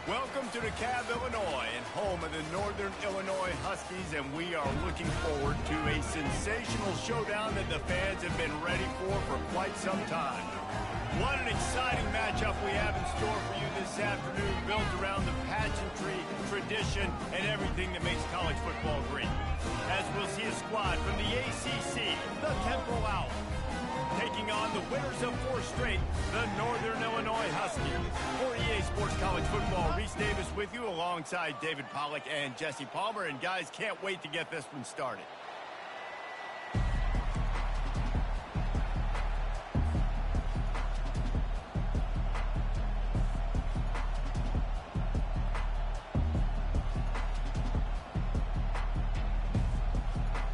Welcome to DeKalb, Illinois, and home of the Northern Illinois Huskies, and we are looking forward to a sensational showdown that the fans have been ready for quite some time. What an exciting matchup we have in store for you this afternoon, built around the pageantry, tradition, and everything that makes college football great. As we'll see a squad from the ACC, the Temple Owls, taking on the winners of 4 straight, the Northern Illinois Huskies. For EA Sports College Football, Reese Davis with you alongside David Pollack and Jesse Palmer. And guys, can't wait to get this one started.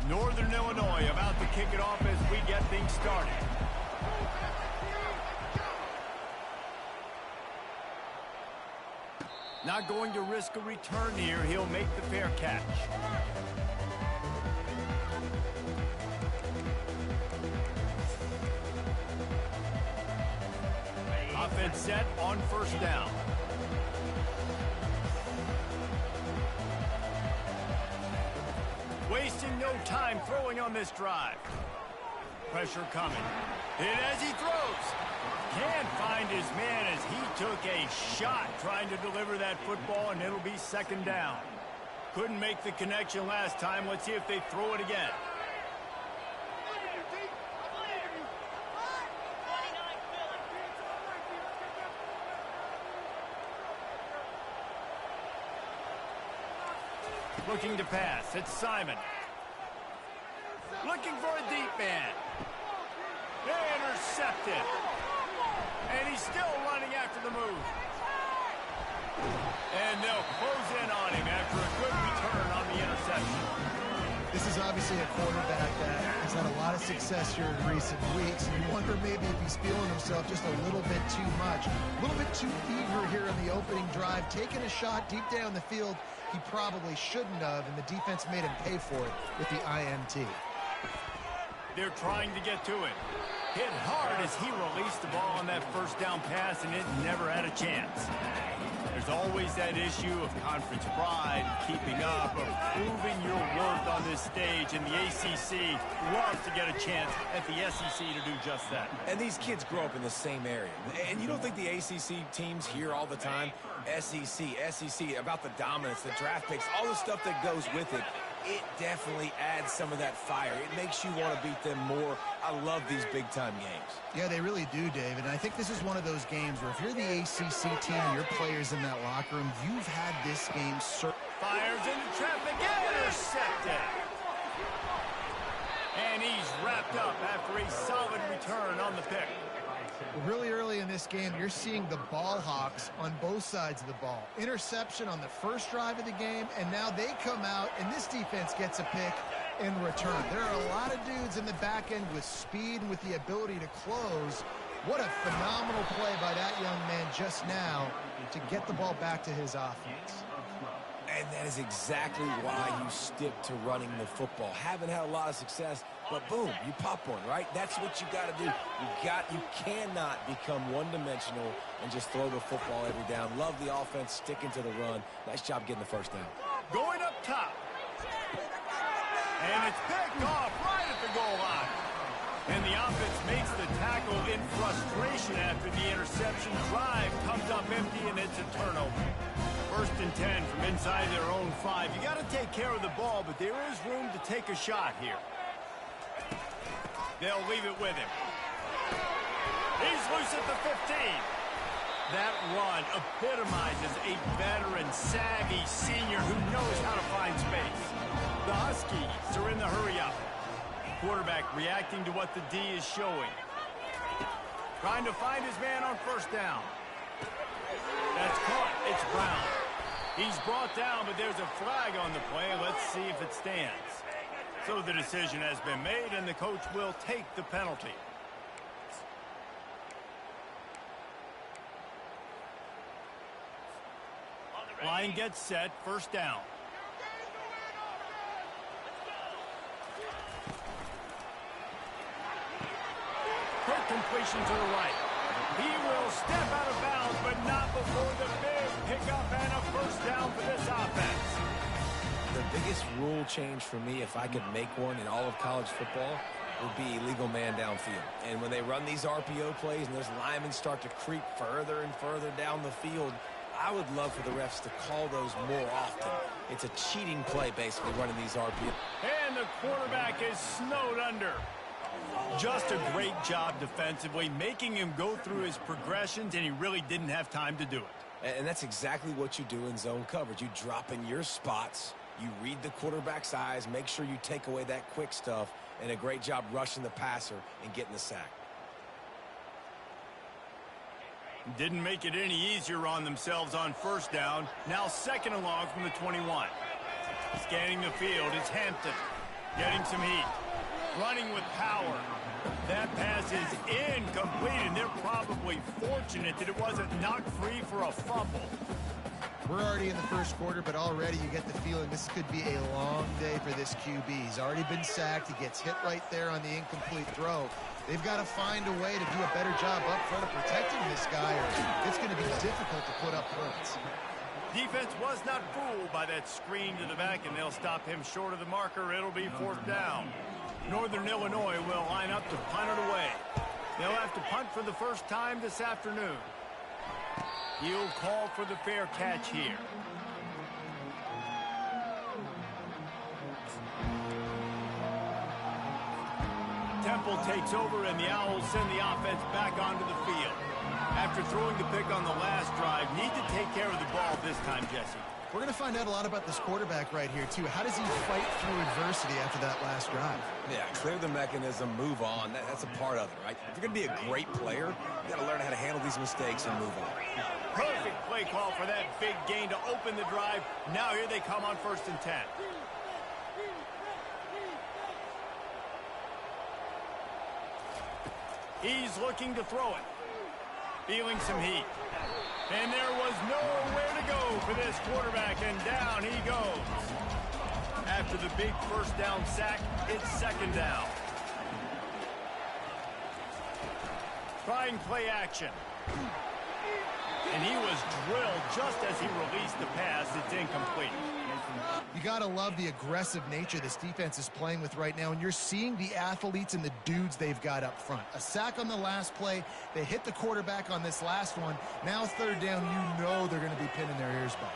Northern Illinois about to kick it off as we get things started. Not going to risk a return here. He'll make the fair catch. Offense set on first down. Wasting no time throwing on this drive. Pressure coming. Hit as he throws. Can't find his man as he took a shot trying to deliver that football, and it'll be second down. Couldn't make the connection last time. Let's see if they throw it again. Looking to pass. It's Simon. Looking for a deep man. Intercepted. And he's still running after the move. And they'll close in on him after a good return on the interception. This is obviously a quarterback that has had a lot of success here in recent weeks. And you wonder maybe if he's feeling himself just a little bit too much. A little bit too eager here in the opening drive. Taking a shot deep down the field he probably shouldn't have, and the defense made him pay for it with the INT. They're trying to get to it. Hit hard as he released the ball on that first down pass, and it never had a chance. There's always that issue of conference pride, keeping up, of proving your worth on this stage, and the ACC loves to get a chance at the SEC to do just that. And these kids grow up in the same area. And you don't think the ACC teams hear all the time, SEC, about the dominance, the draft picks, all the stuff that goes with it. It definitely adds some of that fire. It makes you want to beat them more. I love these big-time games. Yeah, they really do, David. And I think this is one of those games where if you're the ACC team and your players in that locker room, you've had this game fires into traffic, intercepted. And he's wrapped up after a solid return on the pick. Really early in this game, you're seeing the ball hawks on both sides of the ball. Interception on the first drive of the game, and now they come out, and this defense gets a pick in return. There are a lot of dudes in the back end with speed and with the ability to close. What a phenomenal play by that young man just now to get the ball back to his offense. And that is exactly why you stick to running the football. Haven't had a lot of success, but boom, you pop one, right? That's what you got to do. You cannot become one-dimensional and just throw the football every down. Love the offense, sticking to the run. Nice job getting the first down. Going up top. And it's picked off right at the goal line. And the offense makes the tackle in frustration after the interception. Drive comes up empty, and it's a turnover. First and 10 from inside their own 5. You got to take care of the ball, but there is room to take a shot here. They'll leave it with him. He's loose at the 15. That run epitomizes a veteran, savvy senior who knows how to find space. The Huskies are in the hurry-up. Quarterback reacting to what the D is showing. Trying to find his man on first down. That's caught. It's Brown. He's brought down, but there's a flag on the play. Let's see if it stands. So the decision has been made, and the coach will take the penalty. Line gets set, first down. Quick completion to the right. He will step out of bounds, but not before the big pickup and Biggest rule change for me, if I could make one in all of college football, would be illegal man downfield. And when they run these RPO plays and those linemen start to creep further and further down the field, I would love for the refs to call those more often. It's a cheating play, basically, running these RPO. And the quarterback is snowed under. Just a great job defensively, making him go through his progressions, and he really didn't have time to do it. And that's exactly what you do in zone coverage. You drop in your spots, you read the quarterback's eyes, make sure you take away that quick stuff, and a great job rushing the passer and getting the sack. Didn't make it any easier on themselves on first down. Now second and long from the 21. Scanning the field, it's Hampton. Getting some heat. Running with power. That pass is incomplete, and they're probably fortunate that it wasn't knocked free for a fumble. We're already in the first quarter, but already you get the feeling this could be a long day for this QB. He's already been sacked. He gets hit right there on the incomplete throw. They've got to find a way to do a better job up front of protecting this guy, or it's going to be difficult to put up points. Defense was not fooled by that screen to the back, and they'll stop him short of the marker. It'll be fourth down. Northern Illinois will line up to punt it away. They'll have to punt for the first time this afternoon. He'll call for the fair catch here. Temple takes over, and the Owls send the offense back onto the field. After throwing the pick on the last drive, need to take care of the ball this time, Jesse. We're going to find out a lot about this quarterback right here, too. How does he fight through adversity after that last drive? Yeah, clear the mechanism, move on. That's a part of it, right? If you're going to be a great player, you got to learn how to handle these mistakes and move on. Perfect play call for that big gain to open the drive. Now here they come on 1st and 10. He's looking to throw it. Feeling some heat. And there was nowhere to go for this quarterback, and down he goes. After the big first down sack, it's second down. Trying play action. And he was drilled just as he released the pass. It's incomplete. You got to love the aggressive nature this defense is playing with right now, and you're seeing the athletes and the dudes they've got up front. A sack on the last play. They hit the quarterback on this last one. Now third down, you know they're going to be pinning their ears back.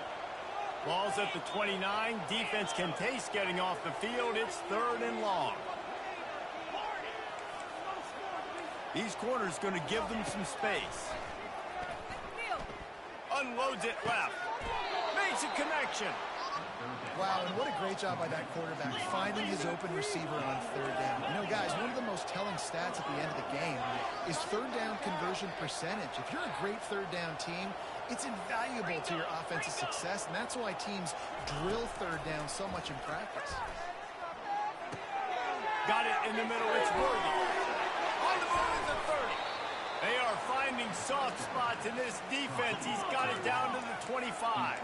Ball's at the 29. Defense can taste getting off the field. It's 3rd and long. These corners going to give them some space. Unloads it left. Makes a connection. Wow, and what a great job by that quarterback finding his open receiver on third down. You know, guys, one of the most telling stats at the end of the game is third down conversion percentage. If you're a great third down team, it's invaluable to your offensive success, and that's why teams drill third down so much in practice. Got it in the middle. It's Worthy. On the move at the 30. They are finding soft spots in this defense. He's got it down to the 25.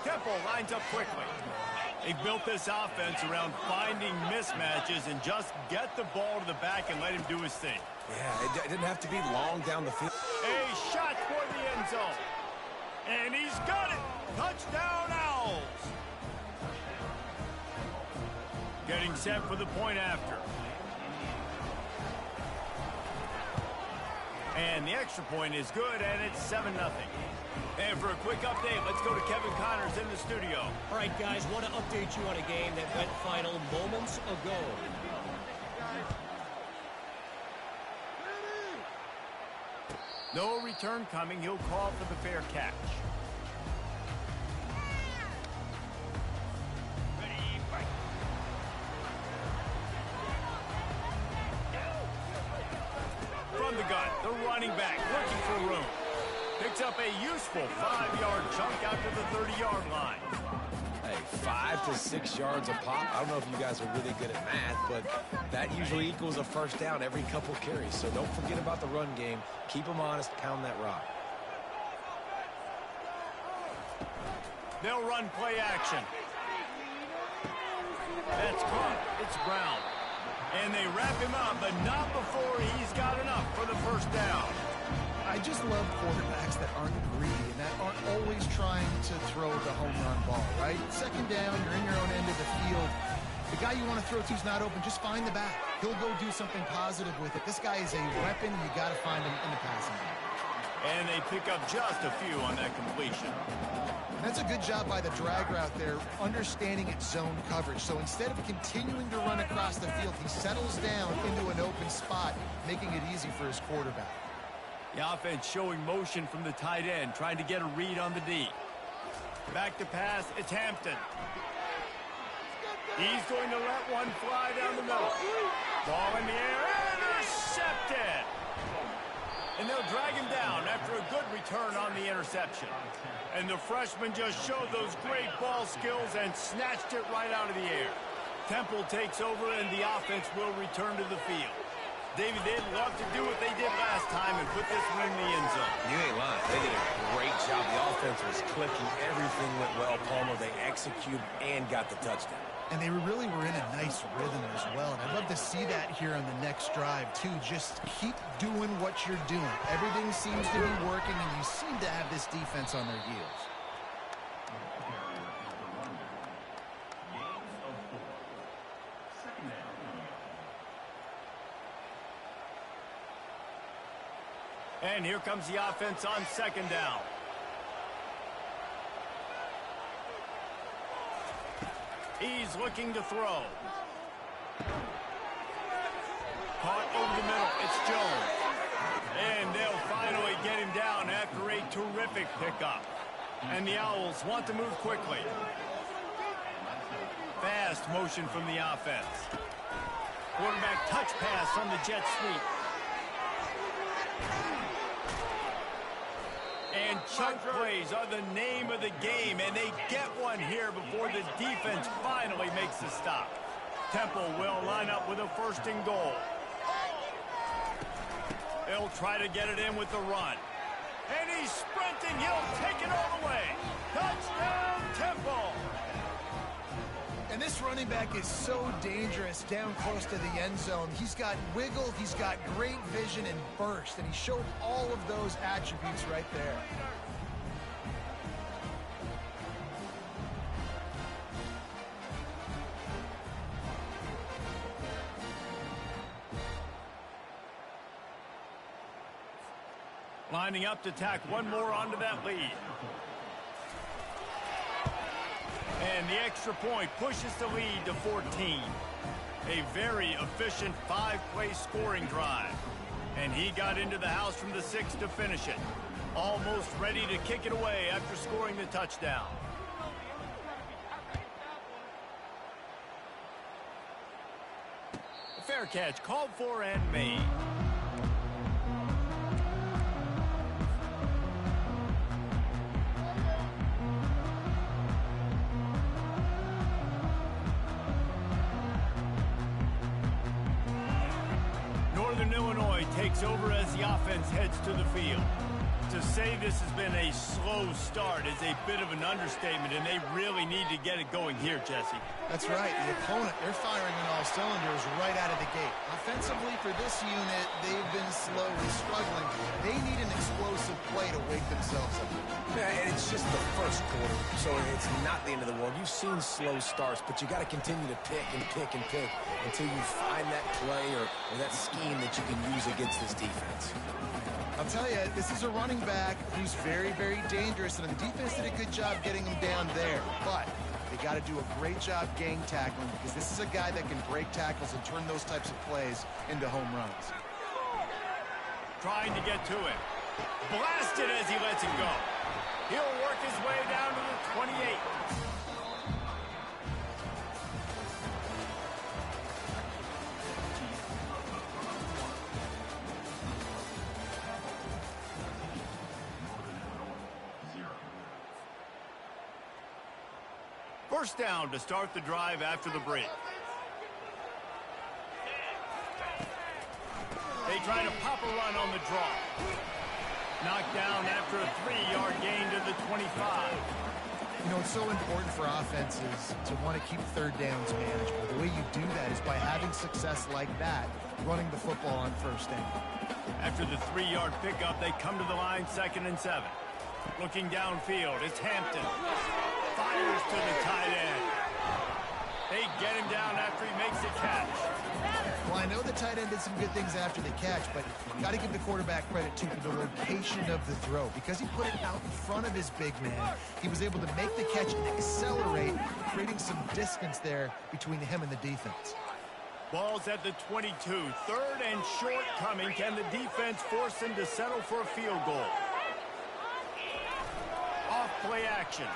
Temple lines up quickly. They've built this offense around finding mismatches and just get the ball to the back and let him do his thing. Yeah, it didn't have to be long down the field. A shot toward the end zone. And he's got it. Touchdown, Owls. Getting set for the point after. And the extra point is good, and it's 7-0. And for a quick update, let's go to Kevin Connors in the studio. All right, guys, want to update you on a game that went final moments ago. No return coming. He'll call for the fair catch. From the gun, the running back looking for room. Picks up a useful 5-yard chunk out to the 30-yard line. Hey, 5 to 6 yards a pop. I don't know if you guys are really good at math, but that usually equals a first down every couple carries. So don't forget about the run game. Keep them honest, pound that rock. They'll run play action. That's caught. It's Brown. And they wrap him up, but not before he's got enough for the first down. I just love quarterbacks that aren't greedy and that aren't always trying to throw the home run ball. right? Second down, you're in your own end of the field. The guy you want to throw to is not open. Just find the back. He'll go do something positive with it. This guy is a weapon. You got to find him in the passing game. And they pick up just a few on that completion. That's a good job by the drag route there, understanding its zone coverage. So instead of continuing to run across the field, he settles down into an open spot, making it easy for his quarterback. The offense showing motion from the tight end, trying to get a read on the D. Back to pass, it's Hampton. He's going to let one fly down the middle. Ball in the air, intercepted! And they'll drag him down after a good return on the interception. And the freshman just showed those great ball skills and snatched it right out of the air. Temple takes over and the offense will return to the field. David, they'd love to do what they did last time and put this one in the end zone. You ain't lying. They did a great job. The offense was clicking. Everything went well, Palmer. They executed and got the touchdown. And they really were in a nice rhythm as well. And I'd love to see that here on the next drive, too. Just keep doing what you're doing. Everything seems to be working, and you seem to have this defense on their heels. And here comes the offense on second down. He's looking to throw. Caught over the middle. It's Jones. And they'll finally get him down after a terrific pickup. And the Owls want to move quickly. Fast motion from the offense. Quarterback touch pass on the jet sweep. And chunk plays are the name of the game, and they get one here before the defense finally makes the stop. Temple will line up with a first and goal. They'll try to get it in with the run. And he's sprinting. He'll take it all the way. Touchdown, Temple! And this running back is so dangerous down close to the end zone. He's got wiggle, he's got great vision and burst, and he showed all of those attributes right there. Lining up to tack one more onto that lead. And the extra point pushes the lead to 14. A very efficient five-play scoring drive. And he got into the house from the 6 to finish it. Almost ready to kick it away after scoring the touchdown. A fair catch called for and made. Illinois takes over as the offense heads to the field. To say this has been a slow start is a bit of an understatement, and they really need to get it going here, Jesse. That's right. The opponent, they're firing on all cylinders right out of the gate. Offensively, for this unit, they've been slowly struggling. They need an explosive play to wake themselves up. Yeah, and it's just the first quarter, so it's not the end of the world. You've seen slow starts, but you got to continue to pick and pick and pick until you find that play or that scheme that you can use against this defense. I'll tell you, this is a running back who's very, very dangerous, and the defense did a good job getting him down there. But they got to do a great job gang tackling, because this is a guy that can break tackles and turn those types of plays into home runs. Trying to get to it. Blasted as he lets it go. He'll work his way down to the 28. First down to start the drive after the break. They try to pop a run on the draw. Knocked down after a 3-yard gain to the 25. You know, it's so important for offenses to want to keep third downs manageable. The way you do that is by having success like that, running the football on first down. After the 3-yard pickup, they come to the line 2nd and 7. Looking downfield, it's Hampton. fires to the tight end. They get him down after he makes the catch. Well, I know the tight end did some good things after the catch, but got to give the quarterback credit, too, for the location of the throw. Because he put it out in front of his big man, he was able to make the catch and accelerate, creating some distance there between him and the defense. Ball's at the 22. Third and short coming. Can the defense force him to settle for a field goal? Off play action.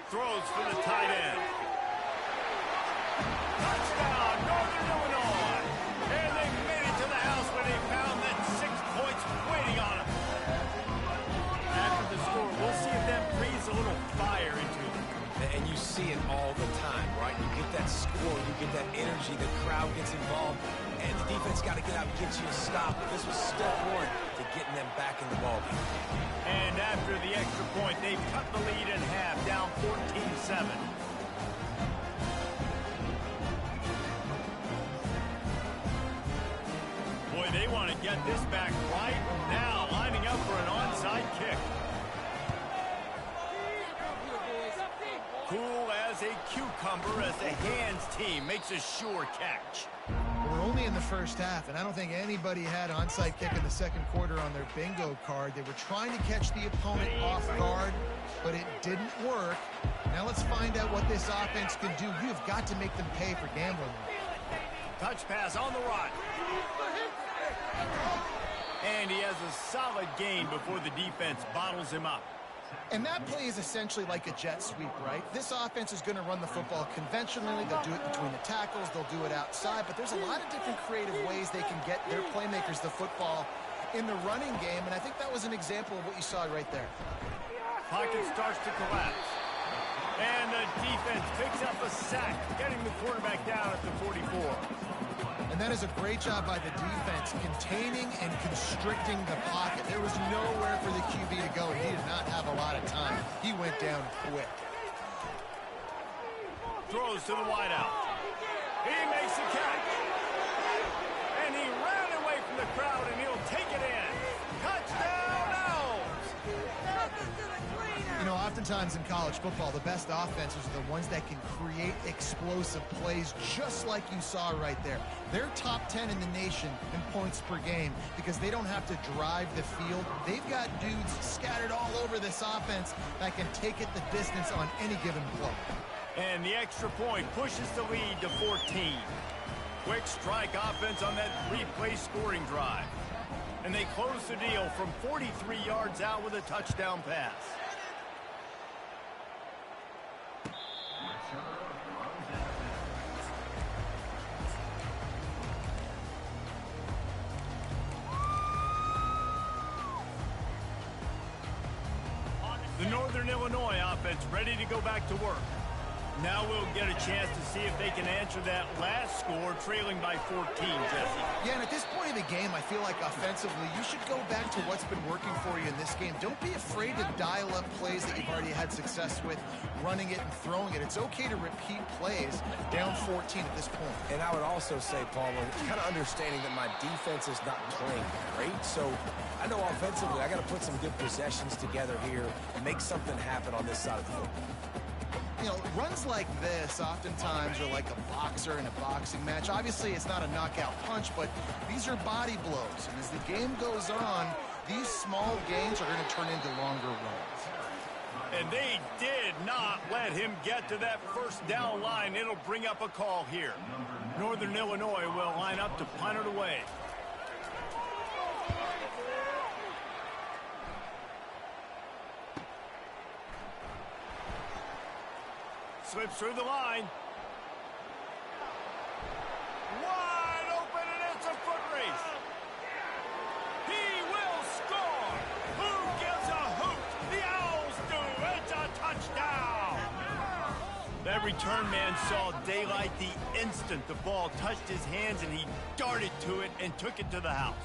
Throws for the tight end. Touchdown, Northern Illinois. And they made it to the house when they found that 6 points waiting on them. After the score, we'll see if that breathes a little fire into them. And you see it all the time, right? You get that score, you get that energy, the crowd gets involved, and the defense got to get out and get you a stop. But this was step one to getting them back in the ballgame. And after the extra point, they've cut the lead in half, down 14-7. Boy, they want to get this back right now, lining up for an onside kick. Cool as a cucumber as the hands team makes a sure catch. We're only in the first half, and I don't think anybody had onside kick in the second quarter on their bingo card. They were trying to catch the opponent off guard, but it didn't work. Now let's find out what this offense can do. You've got to make them pay for gambling. Touch pass on the right. And he has a solid gain before the defense bottles him up. And that play is essentially like a jet sweep, right? This offense is going to run the football conventionally. They'll do it between the tackles. They'll do it outside. But there's a lot of different creative ways they can get their playmakers the football in the running game. And I think that was an example of what you saw right there. Pocket starts to collapse. And the defense picks up a sack, getting the quarterback down at the 44. And that is a great job by the defense, containing and constricting the pocket. There was nowhere for the QB to go. He did not have a lot of time. He went down quick. Throws to the wideout. He makes the catch. And he ran away from the crowd, and he'll take it in. Touchdown, Owls! You know, oftentimes in college football, the best offenses are the ones that can create explosive plays, just like you saw right there. They're top 10 in the nation in points per game because they don't have to drive the field. They've got dudes scattered all over this offense that can take it the distance on any given play. And the extra point pushes the lead to 14. Quick strike offense on that three-play scoring drive. And they close the deal from 43 yards out with a touchdown pass. The Northern Illinois offense ready to go back to work. Now we'll get a chance to see if they can answer that last score, trailing by 14, Jesse. Yeah, and at this point of the game, I feel like offensively, you should go back to what's been working for you in this game. Don't be afraid to dial up plays that you've already had success with, running it and throwing it. It's okay to repeat plays down 14 at this point. And I would also say, Paul, kind of understanding that my defense is not playing great, so I know offensively I got to put some good possessions together here and make something happen on this side of the football. You know, runs like this oftentimes are like a boxer in a boxing match. Obviously, it's not a knockout punch, but these are body blows. And as the game goes on, these small gains are going to turn into longer runs. And they did not let him get to that first down line. It'll bring up a call here. Northern Illinois will line up to punt it away. Slips through the line. Wide open, and it's a foot race. He will score. Who gives a hoot? The Owls do. It's a touchdown. That return man saw daylight the instant the ball touched his hands, and he darted to it and took it to the house.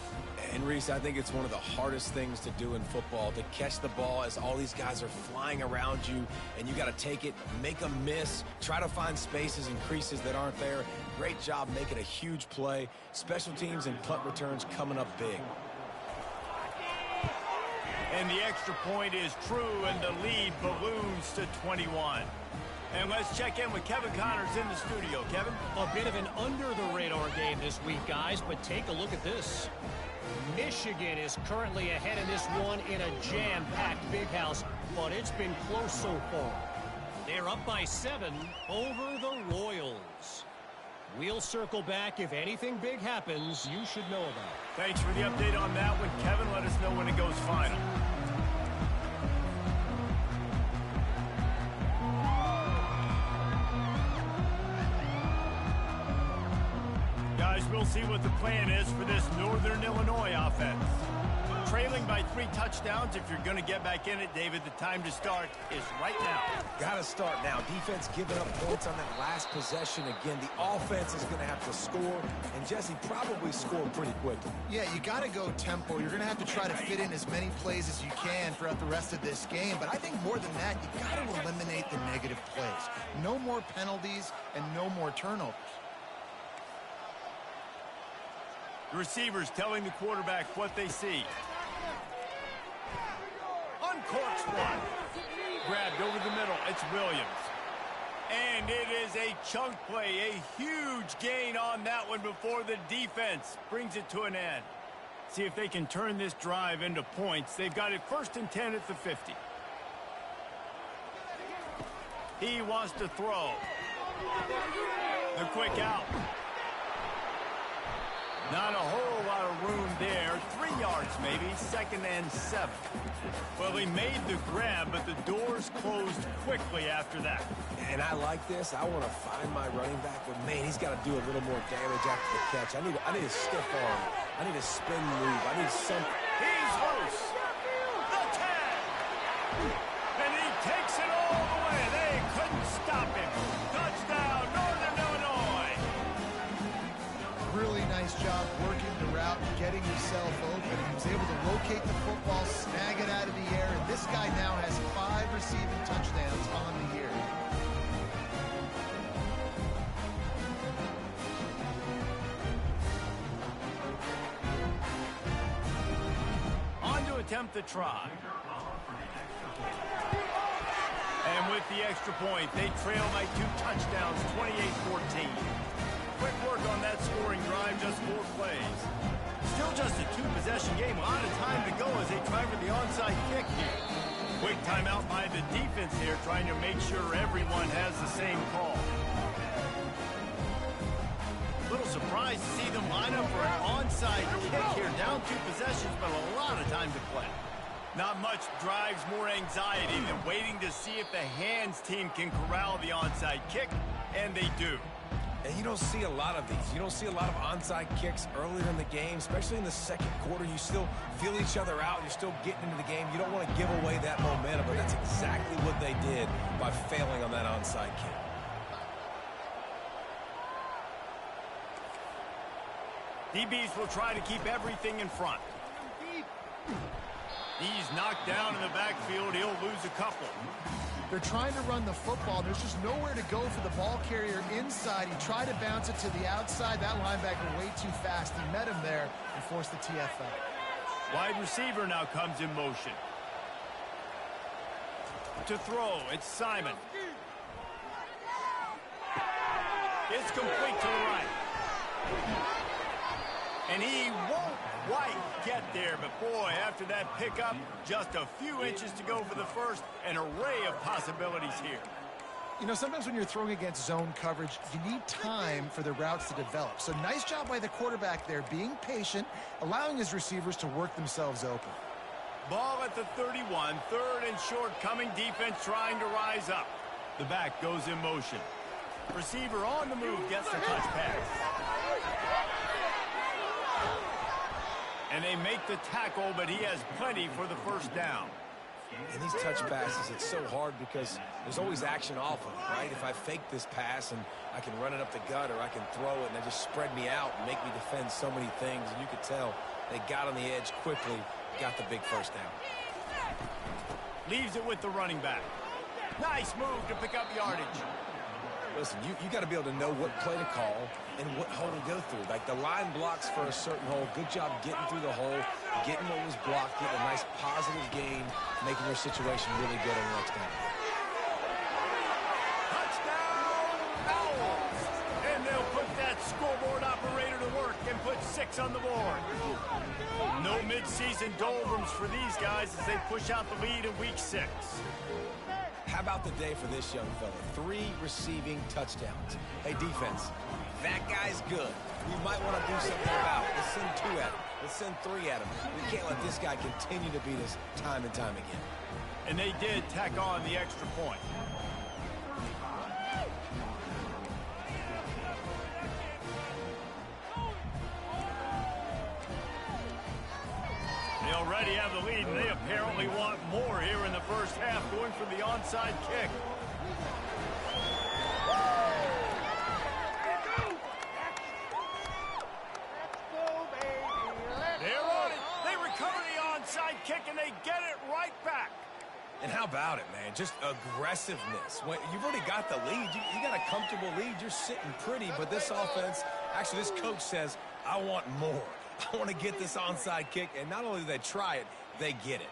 And Reese, I think it's one of the hardest things to do in football, to catch the ball as all these guys are flying around you, and you got to take it, make a miss, try to find spaces and creases that aren't there. Great job making a huge play. Special teams and punt returns coming up big. And the extra point is true, and the lead balloons to 21. And let's check in with Kevin Connors in the studio. Kevin? A bit of an under-the-radar game this week, guys, but take a look at this. Michigan is currently ahead in this one in a jam-packed big house, but it's been close so far. They're up by 7 over the Royals. We'll circle back. If anything big happens, you should know about it. Thanks for the update on that one, Kevin. Let us know when it goes final. Guys, we'll see what the plan is for this Northern Illinois offense. Trailing by 3 touchdowns. If you're going to get back in it, David, the time to start is right now. Got to start now. Defense giving up points on that last possession. Again, the offense is going to have to score, and Jesse probably scored pretty quickly. Yeah, you got to go tempo. You're going to have to try to fit in as many plays as you can throughout the rest of this game. But I think more than that, you got to eliminate the negative plays. No more penalties and no more turnovers. The receivers telling the quarterback what they see. Uncorks one. Grabbed over the middle. It's Williams. And it is a chunk play. A huge gain on that one before the defense brings it to an end. See if they can turn this drive into points. They've got it 1st and 10 at the 50. He wants to throw. The quick out. Not a whole lot of room there. 3 yards maybe. 2nd and 7. Well, he made the grab, but the doors closed quickly after that. And I like this. I want to find my running back, but man, he's got to do a little more damage after the catch. I need a stiff arm. I need a spin move. I need something. He's loose. The tag. And he takes it all the way. They couldn't stop him. Touchdown, Northern Illinois. Really nice job working the route, getting himself open. He was able to locate the football, snag it out of the air, and this guy now has 5 receiving touchdowns on the year. On to attempt the try. And with the extra point, they trail by 2 touchdowns, 28-14. Quick work on that scoring drive, just 4 plays. Still just a 2-possession game. A lot of time to go as they try for the onside kick here. Quick timeout by the defense here, trying to make sure everyone has the same call. A little surprised to see them line up for an onside kick here. Down 2 possessions, but a lot of time to play. Not much drives more anxiety than waiting to see if the hands team can corral the onside kick, and they do. And you don't see a lot of these. You don't see a lot of onside kicks earlier in the game, especially in the 2nd quarter. You still feel each other out. You're still getting into the game. You don't want to give away that momentum, but that's exactly what they did by failing on that onside kick. DBs will try to keep everything in front. He's knocked down in the backfield. He'll lose a couple. They're trying to run the football. There's just nowhere to go for the ball carrier inside. He tried to bounce it to the outside. That linebacker way too fast. He met him there and forced the TFL. Wide receiver now comes in motion. To throw, it's Simon. It's complete to the right. And he won't quite get there, but boy, after that pickup, just a few inches to go for the first. An array of possibilities here. You know, sometimes when you're throwing against zone coverage, you need time for the routes to develop. So nice job by the quarterback there, being patient, allowing his receivers to work themselves open. Ball at the 31, 3rd and short, coming defense trying to rise up. The back goes in motion. Receiver on the move, gets the touch pass. And they make the tackle, but he has plenty for the first down. And these touch passes, it's so hard because there's always action off of it, right? If I fake this pass and I can run it up the gut or I can throw it and they just spread me out and make me defend so many things. And you could tell they got on the edge quickly, got the big first down. Leaves it with the running back. Nice move to pick up yardage. Listen, you got to be able to know what play to call and what hole to go through. Like the line blocks for a certain hole. Good job getting through the hole, getting what was blocked, getting a nice positive gain, making your situation really good on the next down. Touchdown, Owls! And they'll put that scoreboard operator to work and put 6 on the board. No midseason doldrums for these guys as they push out the lead in week 6. How about the day for this young fella? 3 receiving touchdowns. Hey, defense, that guy's good. We might want to do something about it. Let's send 2 at him. Let's send 3 at him. We can't let this guy continue to beat us time and time again. And they did tack on the extra point. They already have the lead, and they apparently want more here in the first half, going for the onside kick. They're on it. They recover the onside kick, and they get it right back. And how about it, man? Just aggressiveness. When you've already got the lead. You got a comfortable lead. You're sitting pretty, but this offense, actually this coach says, I want more. I want to get this onside kick, and not only do they try it, they get it.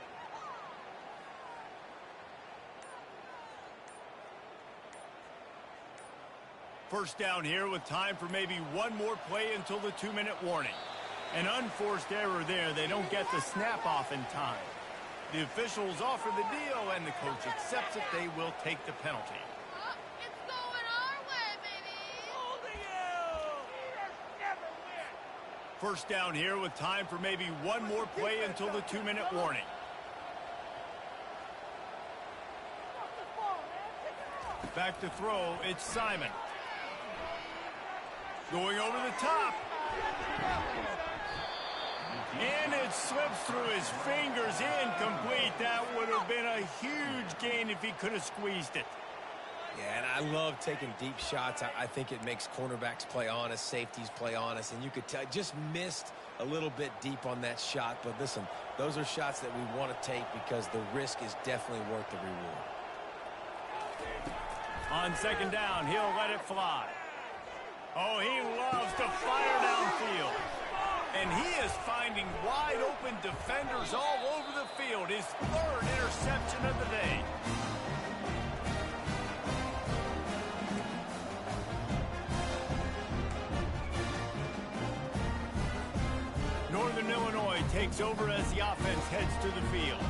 First down here with time for maybe one more play until the 2-minute warning. An unforced error there. They don't get the snap off in time. The officials offer the deal, and the coach accepts it. They will take the penalty. It's going our way, baby. First down here with time for maybe one more play until the 2-minute warning. Back to throw, it's Simon. Going over the top. And it slips through his fingers, incomplete. That would have been a huge gain if he could have squeezed it. Yeah, and I love taking deep shots. I think it makes cornerbacks play honest, safeties play honest, and you could tell just missed a little bit deep on that shot. But listen, those are shots that we want to take because the risk is definitely worth the reward. On second down, he'll let it fly. Oh, he loves to fire downfield. And he is finding wide-open defenders all over the field. His 3rd interception of the day. Northern Illinois takes over as the offense heads to the field.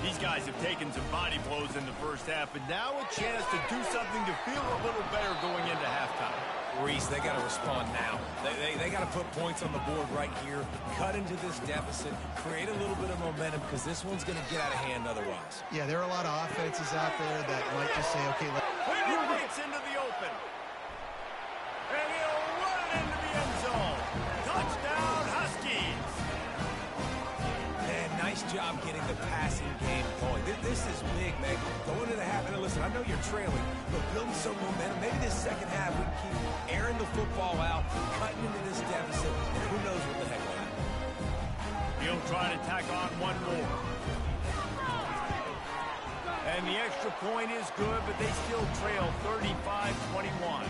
These guys have taken some body blows in the first half, and now a chance to do something to feel a little better going into halftime. Reese, they got to respond now. They got to put points on the board right here, cut into this deficit, create a little bit of momentum because this one's going to get out of hand otherwise. Yeah, there are a lot of offenses out there that might just say, okay, It's into the open. And he'll run it into the end zone. Touchdown, Huskies. Man, nice job getting the passing game going. This is big, man. Going into the half, and listen, I know you're trailing, but building some momentum. Maybe this second half we can keep airing the football out, cutting into this deficit, and who knows what the heck will happen. He'll try to tack on one more. And the extra point is good, but they still trail 35-21.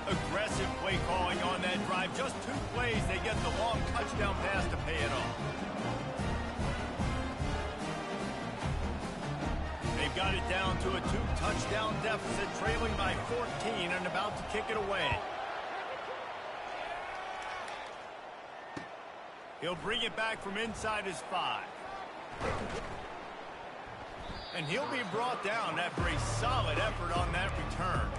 Aggressive play calling on that drive. Just 2 plays, they get the long touchdown pass to pay it off. They've got it down to a 2-touchdown deficit, trailing by 14 and about to kick it away. He'll bring it back from inside his 5. And he'll be brought down after a solid effort on that return.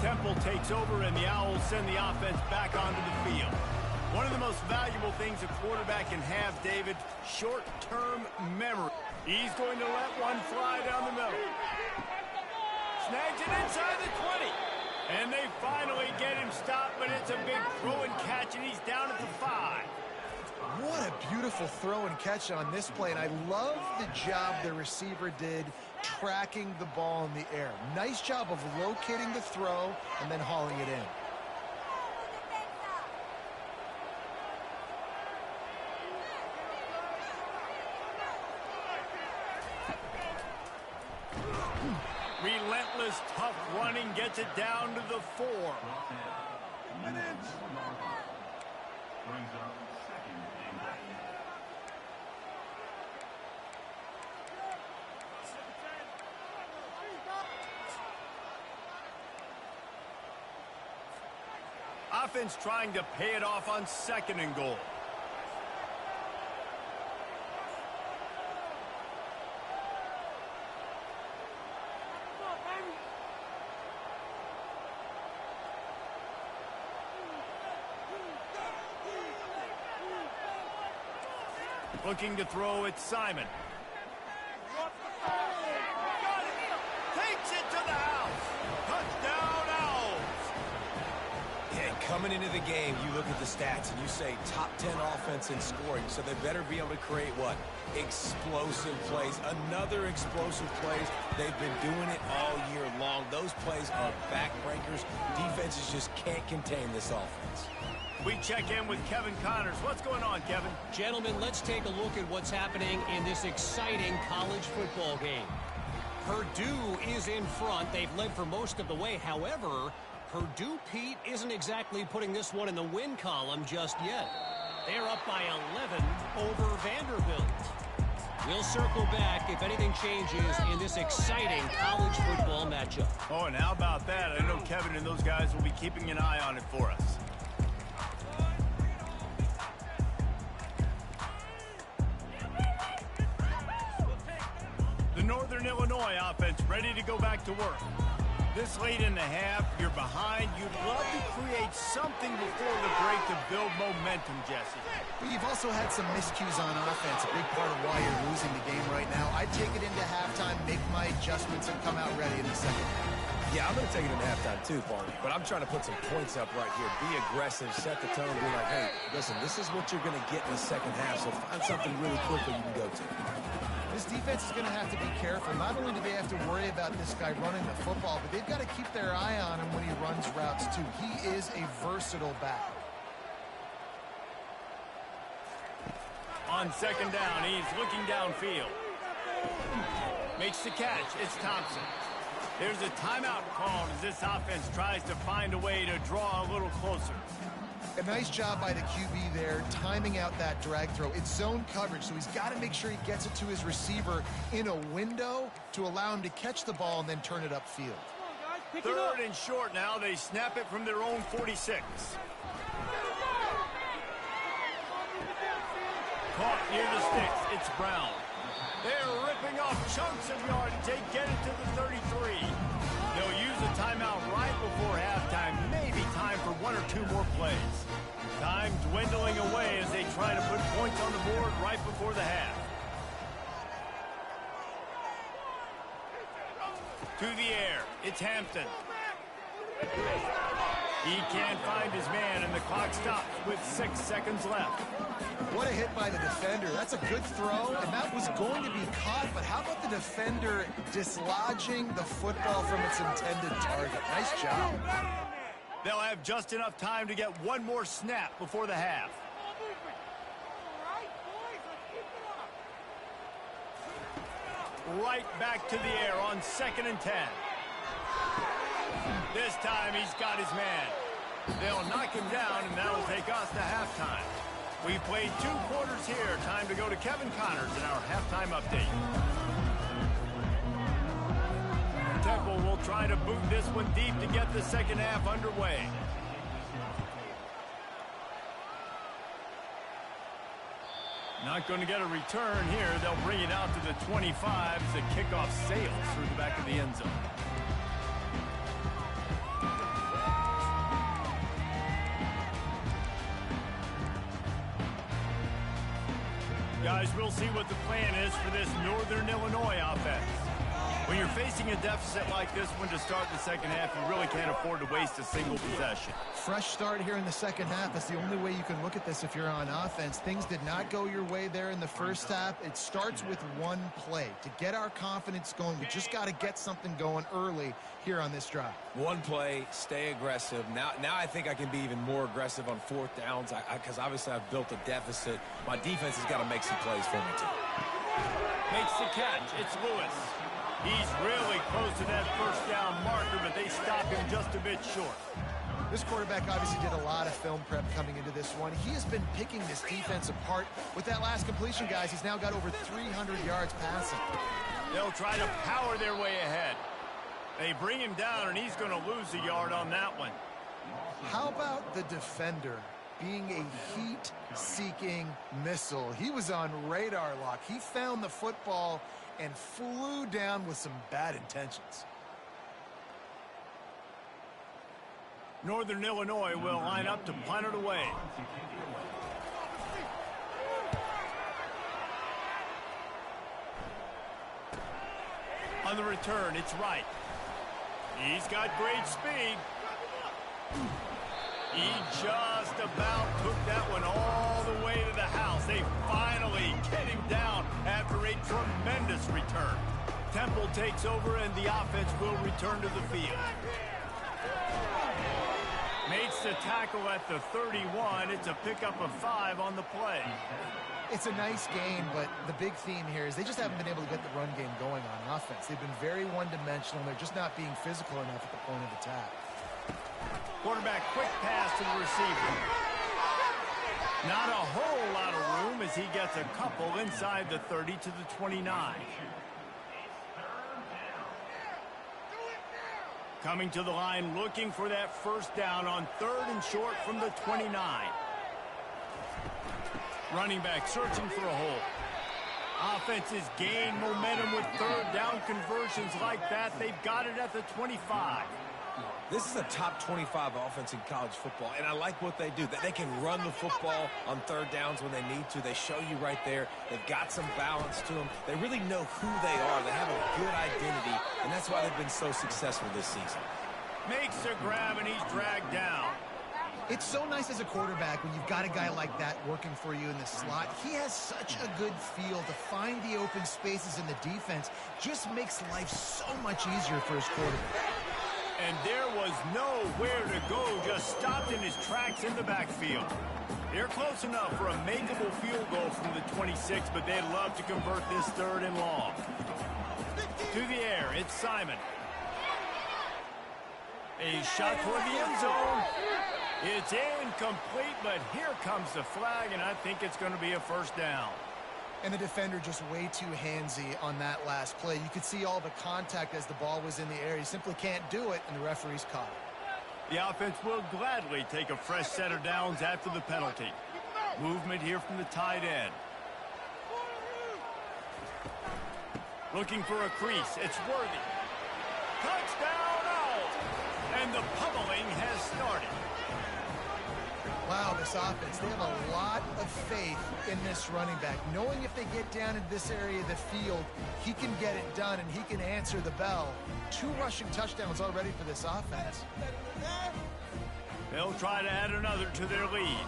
Temple takes over, and the Owls send the offense back onto the field. One of the most valuable things a quarterback can have, David, short-term memory. He's going to let one fly down the middle. Snags it inside the 20. And they finally get him stopped, but it's a big throw and catch, and he's down at the 5. what a beautiful throw and catch on this play. And I love the job the receiver did tracking the ball in the air. Nice job of locating the throw and then hauling it in. relentless, tough running gets it down to the 4. Offense trying to pay it off on 2nd and goal. Looking to throw it, Simon. Takes it to the house. Touchdown, Owls. Yeah, coming into the game, you look at the stats and you say top 10 offense in scoring, so they better be able to create what? Explosive plays. Another explosive plays. They've been doing it all year long. Those plays are backbreakers. Defenses just can't contain this offense. We check in with Kevin Connors. What's going on, Kevin? Gentlemen, let's take a look at what's happening in this exciting college football game. Purdue is in front. They've led for most of the way. However, Purdue, Pete, isn't exactly putting this one in the win column just yet. They're up by 11 over Vanderbilt. We'll circle back if anything changes in this exciting college football matchup. Oh, and how about that? I know Kevin and those guys will be keeping an eye on it for us. The Northern Illinois offense ready to go back to work. This late in the half, you're behind. You'd love to create something before the break to build momentum, Jesse. But you've also had some miscues on offense, a big part of why you're losing the game right now. I'd take it into halftime, make my adjustments, and come out ready in the second half. Yeah, I'm going to take it into halftime too, Barney. But I'm trying to put some points up right here. Be aggressive, set the tone, be like, hey, listen, this is what you're going to get in the second half, so find something really quickly you can go to. This defense is going to have to be careful. Not only do they have to worry about this guy running the football, but they've got to keep their eye on him when he runs routes too. He is a versatile back. On 2nd down, he's looking downfield. Makes the catch. It's Thompson. There's a timeout called as this offense tries to find a way to draw a little closer. A nice job by the QB there, timing out that drag throw. It's zone coverage, so he's got to make sure he gets it to his receiver in a window to allow him to catch the ball and then turn it upfield. 3rd and short now. They snap it from their own 46. Caught near the sticks. It's Brown. They're ripping off chunks of yardage. They get it to the 33. They'll use a timeout right before halftime. Maybe time for 1 or 2 more plays. Time dwindling away as they try to put points on the board right before the half. To the air. It's Hampton. He can't find his man, and the clock stops with 6 seconds left. What a hit by the defender. That's a good throw, and that was going to be caught, but how about the defender dislodging the football from its intended target? Nice job. They'll have just enough time to get 1 more snap before the half. Right back to the air on 2nd and 10. This time he's got his man. They'll knock him down, and that'll take us to halftime. We've played 2 quarters here. Time to go to Kevin Connors in our halftime update. Temple will try to boot this one deep to get the second half underway. Not going to get a return here. They'll bring it out to the 25 as the kickoff sails through the back of the end zone. Guys, we'll see what the plan is for this Northern Illinois offense. When you're facing a deficit like this one to start the second half, you really can't afford to waste a single possession. Fresh start here in the second half. That's the only way you can look at this if you're on offense. Things did not go your way there in the first half. It starts with 1 play. To get our confidence going, we just got to get something going early here on this drive. 1 play, stay aggressive. Now I think I can be even more aggressive on 4th downs because obviously I've built a deficit. My defense has got to make some plays for me too. Makes the catch. It's Lewis. He's really close to that first down marker, but they stop him just a bit short. This quarterback obviously did a lot of film prep coming into this one. He has been picking this defense apart. With that last completion, guys, he's now got over 300 yards passing. They'll try to power their way ahead. They bring him down, and he's going to lose a yard on that one. How about the defender being a heat-seeking missile? He was on radar lock. He found the football and flew down with some bad intentions. Northern Illinois will line up to punt it away. On the return, it's Wright. He's got great speed. He just about took that one all the way to the house. They finally get him down after a tremendous return. Temple takes over, and the offense will return to the field. Makes the tackle at the 31. It's a pickup of 5 on the play. It's a nice game, but the big theme here is they just haven't been able to get the run game going on offense. They've been very one-dimensional, and they're just not being physical enough at the point of attack. Quarterback quick pass to the receiver. Not a whole lot of room as he gets a couple inside the 30 to the 29. Coming to the line, looking for that first down on 3rd and short from the 29. Running back searching for a hole. Offenses gain momentum with 3rd down conversions like that. They've got it at the 25. This is a top 25 offense in college football, and I like what they do. That they can run the football on 3rd downs when they need to. They show you right there. They've got some balance to them. They really know who they are. They have a good identity, and that's why they've been so successful this season. Makes a grab, and he's dragged down. It's so nice as a quarterback when you've got a guy like that working for you in the slot. He has such a good feel to find the open spaces in the defense. Just makes life so much easier for his quarterback. And there was nowhere to go, just stopped in his tracks in the backfield. They're close enough for a makeable field goal from the 26, but they'd love to convert this 3rd and long. To the air, it's Simon. A shot toward the end zone. It's incomplete, but here comes the flag, and I think it's going to be a first down. And the defender just way too handsy on that last play. You could see all the contact as the ball was in the air. He simply can't do it, and the referee's caught it. The offense will gladly take a fresh set of downs after the penalty. Movement here from the tight end. Looking for a crease. It's Worthy. Touchdown out! And the pummeling has started. Wow, this offense, they have a lot of faith in this running back. Knowing if they get down in this area of the field, he can get it done and he can answer the bell. 2 rushing touchdowns already for this offense. They'll try to add another to their lead.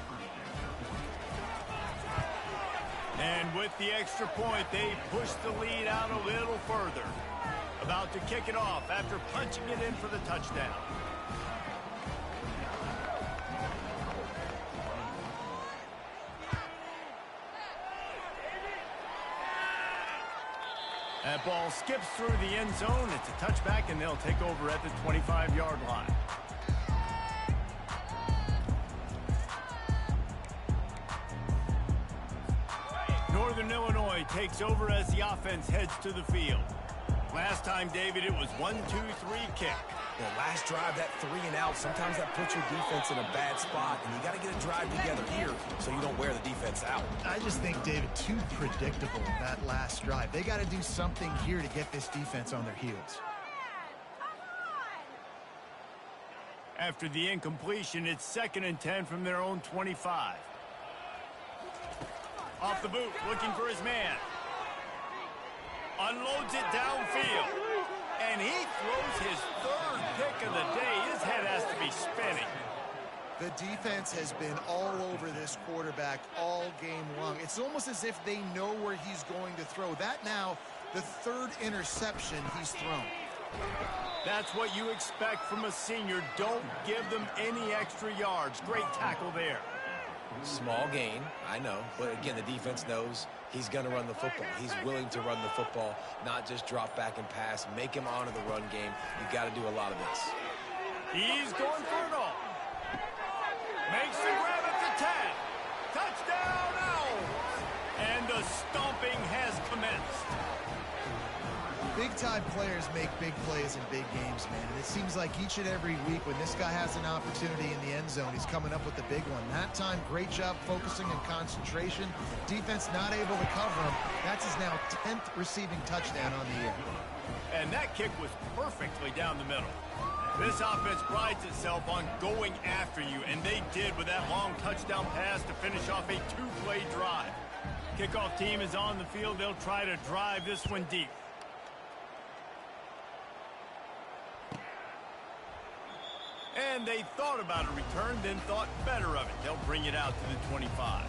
And with the extra point, they push the lead out a little further. About to kick it off after punching it in for the touchdown. That ball skips through the end zone. It's a touchback, and they'll take over at the 25-yard line. Northern Illinois takes over as the offense heads to the field. Last time, David, it was 1-2-3 kick. Well, last drive, that 3 and out, sometimes that puts your defense in a bad spot, and you got to get a drive together here so you don't wear the defense out. I just think, David, too predictable that last drive. They got to do something here to get this defense on their heels. After the incompletion, it's 2nd and 10 from their own 25. Off the boot, looking for his man. Unloads it downfield. And he throws his 3rd pick of the day. His head has to be spinning. The defense has been all over this quarterback all game long. It's almost as if they know where he's going to throw. That now, the 3rd interception he's thrown. That's what you expect from a senior. Don't give them any extra yards. Great tackle there. Small gain, I know. But again, the defense knows he's going to run the football. He's willing to run the football, not just drop back and pass. Make him honor the run game. You got to do a lot of this. He's going for it all. Makes the grab at the 10. Touchdown, Owls! And the stomping has commenced. Big-time players make big plays in big games, man. And it seems like each and every week when this guy has an opportunity in the end zone, he's coming up with the big one. That time, great job focusing and concentration. Defense not able to cover him. That's his now 10th receiving touchdown on the year. And that kick was perfectly down the middle. This offense prides itself on going after you, and they did with that long touchdown pass to finish off a two-play drive. Kickoff team is on the field. They'll try to drive this one deep. And they thought about a return, then thought better of it. They'll bring it out to the 25.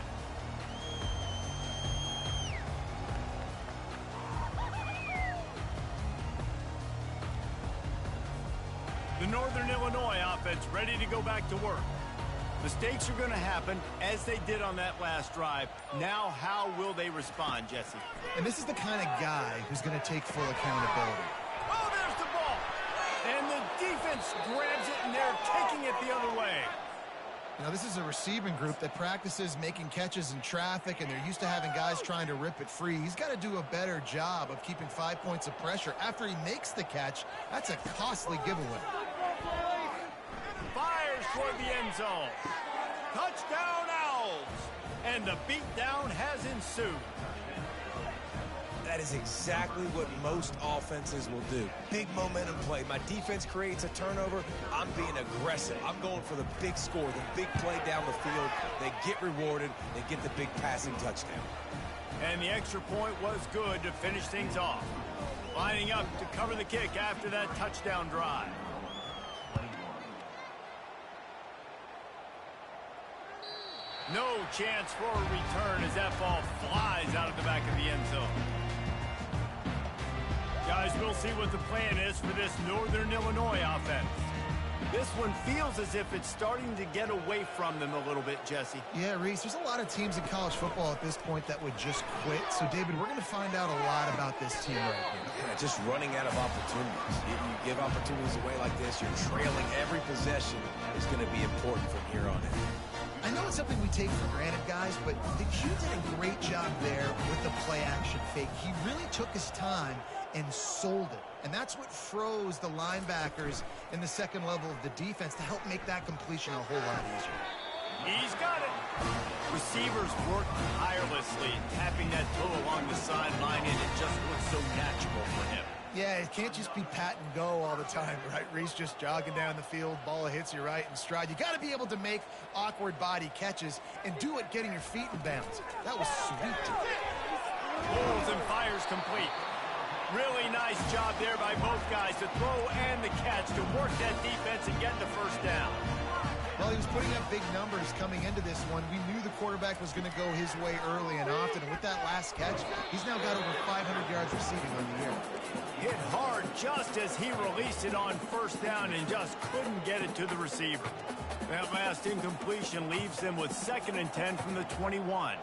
The Northern Illinois offense ready to go back to work. Mistakes are going to happen as they did on that last drive. Now, how will they respond, Jesse? And this is the kind of guy who's going to take full accountability. Oh, there's the ball. And the defense grabs it, and they're taking it the other way. You know, this is a receiving group that practices making catches in traffic, and they're used to having guys trying to rip it free. He's got to do a better job of keeping 5 points of pressure. After he makes the catch, that's a costly giveaway. Fires toward the end zone. Touchdown, Owls. And the beatdown has ensued. That is exactly what most offenses will do. Big momentum play. My defense creates a turnover. I'm being aggressive. I'm going for the big score, the big play down the field. They get rewarded. They get the big passing touchdown. And the extra point was good to finish things off. Lining up to cover the kick after that touchdown drive. No chance for a return as that ball flies out of the back of the end zone. Guys, we'll see what the plan is for this Northern Illinois offense. This one feels as if it's starting to get away from them a little bit, Jesse. Yeah, Reese, there's a lot of teams in college football at this point that would just quit. So, David, we're going to find out a lot about this team right here. Yeah, just running out of opportunities. If you give opportunities away like this, you're trailing. Every possession is going to be important from here on in. I know it's something we take for granted, guys, but the Q did a great job there with the play-action fake. He really took his time and sold it. And that's what froze the linebackers in the second level of the defense to help make that completion a whole lot easier. He's got it. Receivers work tirelessly, tapping that toe along the sideline, and it just looks so natural for him. Yeah, it can't just be pat and go all the time, right? Reese just jogging down the field, ball hits you right in stride. You got to be able to make awkward body catches and do it getting your feet in bounds. That was sweet. Pulls and fires complete. Really nice job there by both guys to throw and the catch to work that defense and get the first down. Well, he was putting up big numbers coming into this one. We knew the quarterback was going to go his way early and often. And with that last catch, he's now got over 500 yards receiving on the year. Hit hard just as he released it on first down and just couldn't get it to the receiver. That last incompletion leaves them with 2nd and 10 from the 21.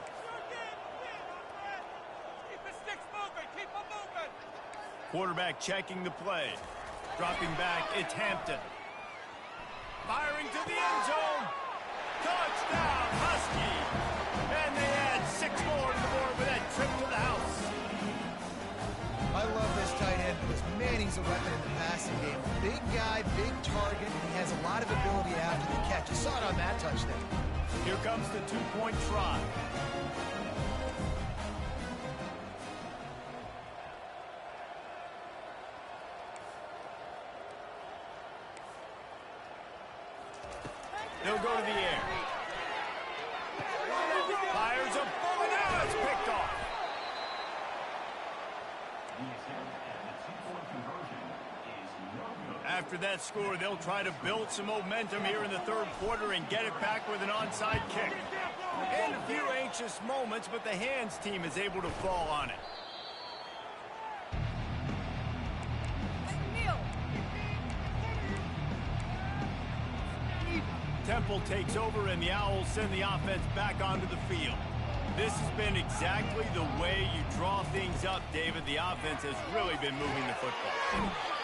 Quarterback checking the play. Dropping back, it's Hampton. Firing to the end zone. Touchdown, Husky. And they add 6 more to the board with that trip to the house. I love this tight end because, man, he's a weapon in the passing game. Big guy, big target, and he has a lot of ability after the catch. You saw it on that touchdown. Here comes the 2-point try. They'll go to the air. Fires a bullet. Now it's picked off. After that score, they'll try to build some momentum here in the third quarter and get it back with an onside kick. And a few anxious moments, but the hands team is able to fall on it. Temple takes over, and the Owls send the offense back onto the field. This has been exactly the way you draw things up, David. The offense has really been moving the football.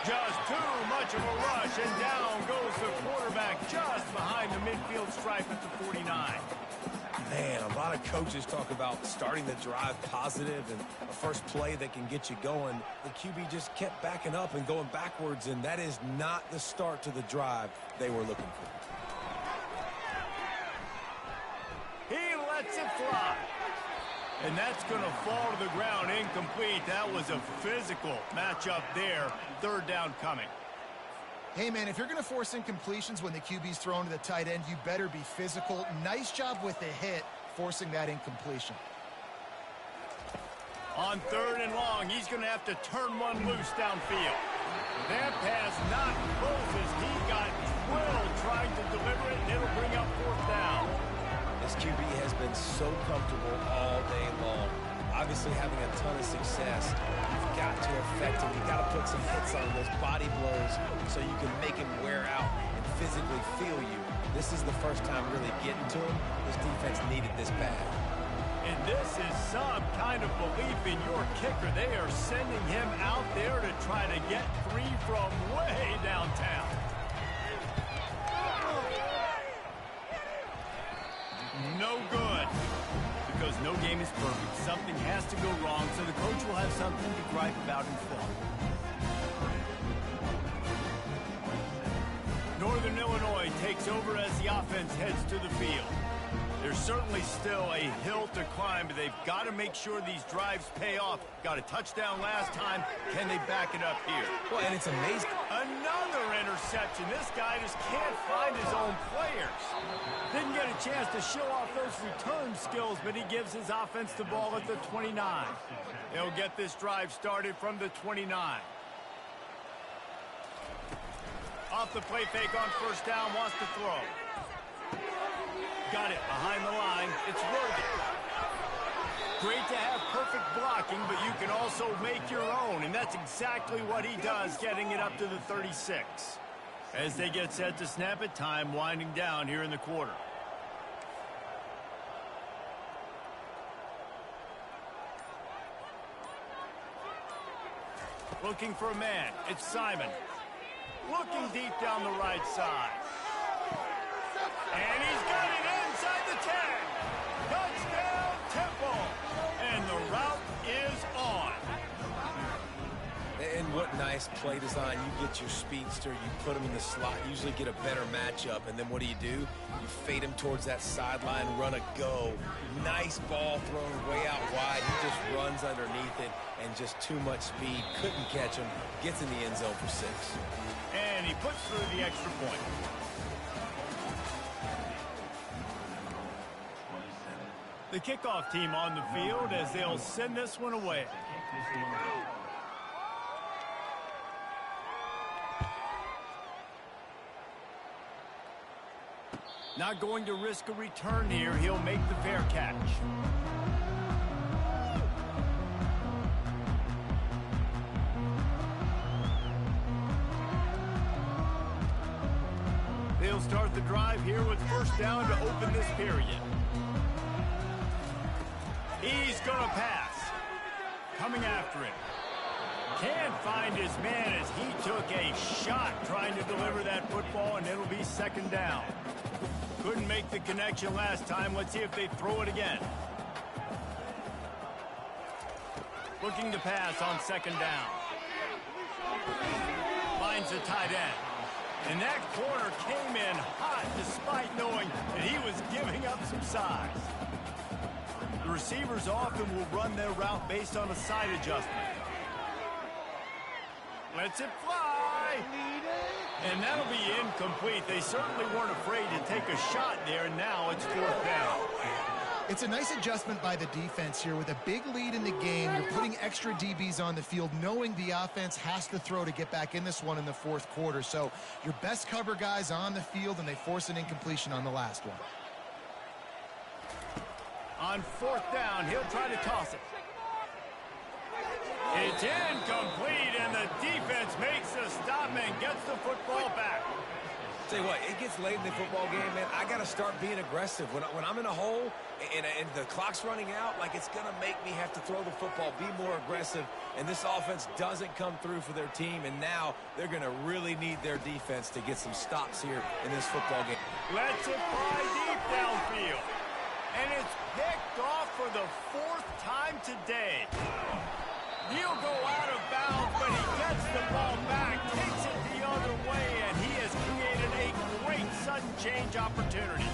Just too much of a rush, and down goes the quarterback just behind the midfield stripe at the 49. Man, a lot of coaches talk about starting the drive positive and a first play that can get you going. The QB just kept backing up and going backwards, and that is not the start to the drive they were looking for. He lets it fly. And that's going to fall to the ground incomplete. That was a physical matchup there. Third down coming. Hey, man, if you're going to force incompletions when the QB's thrown to the tight end, you better be physical. Nice job with the hit, forcing that incompletion. On third and long, he's going to have to turn one loose downfield. That pass not closes. He got drilled trying to deliver it, and it'll bring up fourth down. This QB has been so comfortable all day long. Obviously having a ton of success. You've got to affect him. You've got to put some hits on those body blows so you can make him wear out and physically feel you. This is the first time really getting to him. This defense needed this bad. And this is some kind of belief in your kicker. They are sending him out there to try to get three from way downtown. No good. Because no game is perfect. Something has to go wrong, so the coach will have something to gripe about in film. Northern Illinois takes over as the offense heads to the field. There's certainly still a hill to climb, but they've got to make sure these drives pay off. Got a touchdown last time. Can they back it up here? Well, and it's amazing. Another interception. This guy just can't find his own players. Didn't get a chance to show off those return skills, but he gives his offense the ball at the 29. He'll get this drive started from the 29. Off the play fake on first down, wants to throw. Got it behind the line. It's worthy. Great to have perfect blocking, but you can also make your own, and that's exactly what he does, getting it up to the 36. As they get set to snap it, time winding down here in the quarter. Looking for a man. It's Simon. Looking deep down the right side. And he's got it inside the 10. Touchdown, Temple. And the route is on. And what nice play design. You get your speedster, you put him in the slot, usually get a better matchup, and then what do? You fade him towards that sideline, run a go. Nice ball thrown way out wide. He just runs underneath it, and just too much speed. Couldn't catch him. Gets in the end zone for 6. And he puts through the extra point. The kickoff team on the field as they'll send this one away. Not going to risk a return here. He'll make the fair catch. They'll start the drive here with first down to open this period. He's going to pass. Coming after him. Can't find his man as he took a shot trying to deliver that football, and it'll be second down. Couldn't make the connection last time. Let's see if they throw it again. Looking to pass on second down. Finds the tight end. And that corner came in hot despite knowing that he was giving up some size. The receivers often will run their route based on a side adjustment. Lets it fly. And that'll be incomplete. They certainly weren't afraid to take a shot there, and now it's fourth down. It's a nice adjustment by the defense here. With a big lead in the game, you're putting extra DBs on the field, knowing the offense has to throw to get back in this one in the fourth quarter. So your best cover guys on the field, and they force an incompletion on the last one. On fourth down, he'll try to toss it. It's incomplete, and the defense makes the stop and gets the football back. Tell you what, it gets late in the football game, man. I got to start being aggressive. When I'm in a hole and the clock's running out, like, it's going to make me have to throw the football, be more aggressive, and this offense doesn't come through for their team, and now they're going to really need their defense to get some stops here in this football game. Lets it fly deep downfield. And it's picked off for the 4th time today. He'll go out of bounds, but he gets the ball back, takes it the other way, and he has created a great sudden change opportunity.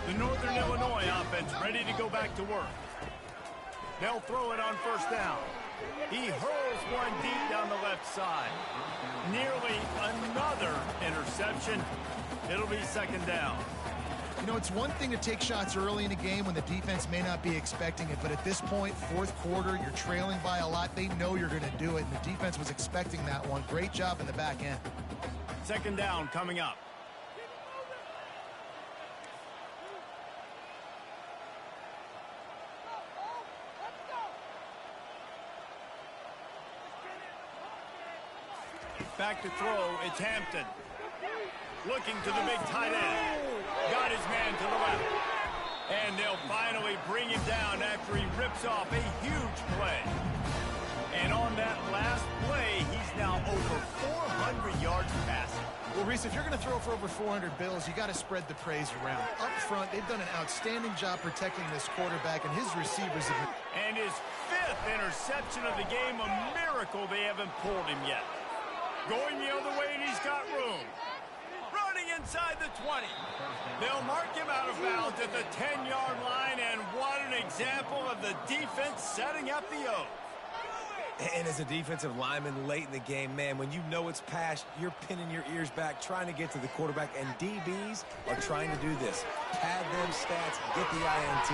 The Northern Illinois offense ready to go back to work. They'll throw it on 1st down. He hurls one deep down the left side. Nearly another interception. It'll be 2nd down. You know, it's one thing to take shots early in a game when the defense may not be expecting it, but at this point, 4th quarter, you're trailing by a lot. They know you're going to do it, and the defense was expecting that one. Great job in the back end. 2nd down coming up. Back to throw, it's Hampton. Looking to the big tight end. Got his man to the left. And they'll finally bring him down after he rips off a huge play. And on that last play, he's now over 400 yards passing. Well, Reese, if you're going to throw for over 400 bills, you got to spread the praise around. Up front, they've done an outstanding job protecting this quarterback, and his receivers have been... And his 5th interception of the game, a miracle they haven't pulled him yet. Going the other way, and he's got room. Running inside the 20. They'll mark him out of bounds at the 10-yard line, and what an example of the defense setting up the O. And as a defensive lineman late in the game, man, when you know it's passed, you're pinning your ears back, trying to get to the quarterback, and DBs are trying to do this. Pad them stats, get the INT.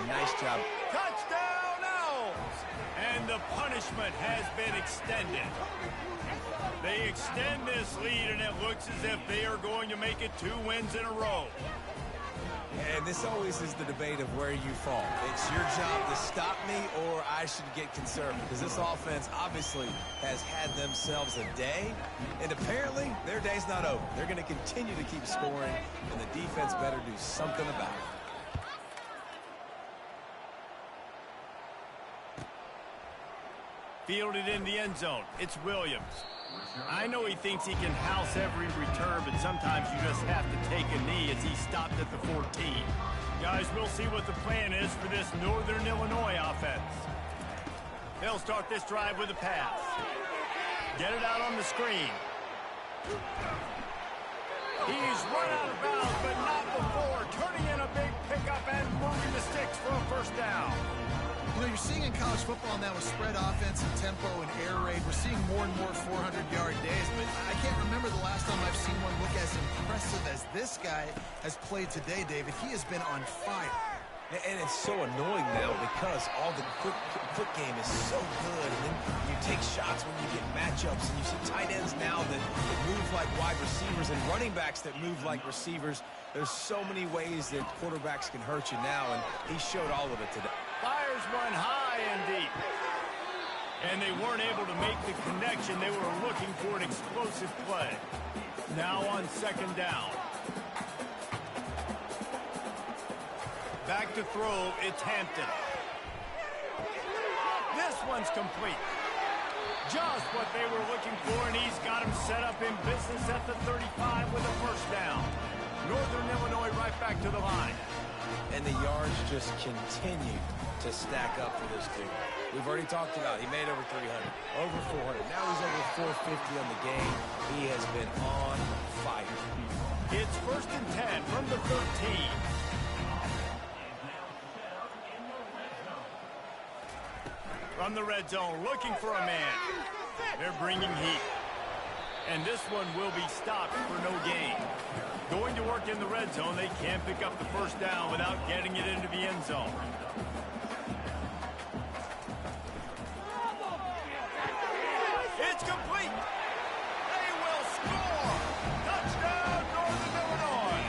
Nice job. Touchdown, Owls! And the punishment has been extended. They extend this lead, and it looks as if they are going to make it 2 wins in a row. And this always is the debate of where you fall. It's your job to stop me, or I should get conservative, because this offense obviously has had themselves a day, and apparently their day's not over. They're going to continue to keep scoring, and the defense better do something about it. Fielded in the end zone. It's Williams. I know he thinks he can house every return, but sometimes you just have to take a knee as he stopped at the 14. Guys, we'll see what the plan is for this Northern Illinois offense. They'll start this drive with a pass. Get it out on the screen. He's run out of bounds, but not before. Turning in a big pickup and moving the sticks for a 1st down. You know, you're seeing in college football now with spread offense and tempo and air raid, we're seeing more and more 400-yard days, but I can't remember the last time I've seen one look as impressive as this guy has played today, David. He has been on fire. And it's so annoying now because all the quick game is so good, and then you take shots when you get matchups, and you see tight ends now that move like wide receivers and running backs that move like receivers. There's so many ways that quarterbacks can hurt you now, and he showed all of it today. Fires one high and deep. And they weren't able to make the connection. They were looking for an explosive play. Now on 2nd down. Back to throw, it's Hampton. This one's complete. Just what they were looking for, and he's got him set up in business at the 35 with a 1st down. Northern Illinois right back to the line. And the yards just continue to stack up for this dude. We've already talked about he made over 300, over 400. Now he's over 450 on the game. He has been on fire. It's 1st and 10 from the 13. From the red zone, looking for a man. They're bringing heat. And this one will be stopped for no gain. Going to work in the red zone, they can't pick up the 1st down without getting it into the end zone. It's complete. They will score. Touchdown, Northern Illinois.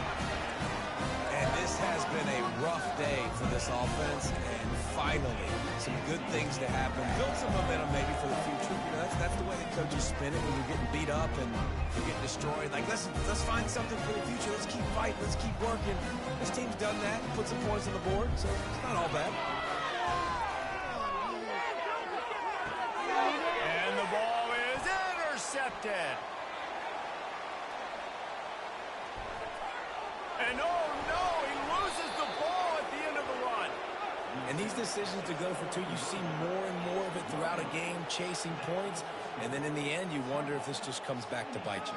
And this has been a rough day for this offense. defense, and finally, some good things to happen. Build some momentum maybe for the future. You know, that's the way the coaches spin it when you're getting beat up and you're getting destroyed. Like, let's find something for the future. Let's keep fighting. Let's keep working. This team's done that, put some points on the board, so it's not all bad. And the ball is intercepted. And oh no, he loses the ball at the end of the run. And these decisions to go for two, you see more and more of it throughout a game, chasing points. And then in the end, you wonder if this just comes back to bite you.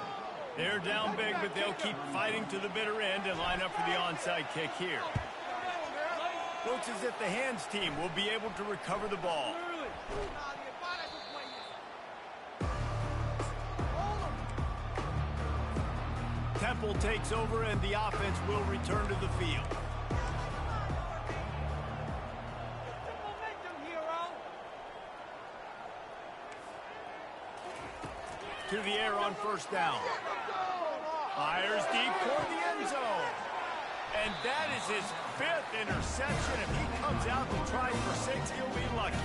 They're down big, but they'll keep fighting to the bitter end and line up for the onside kick here. Looks as if the hands team will be able to recover the ball. Temple takes over, and the offense will return to the field. To the air on first down. Fires deep toward the end zone. And that is his 5th interception. If he comes out to try for 6, he'll be lucky.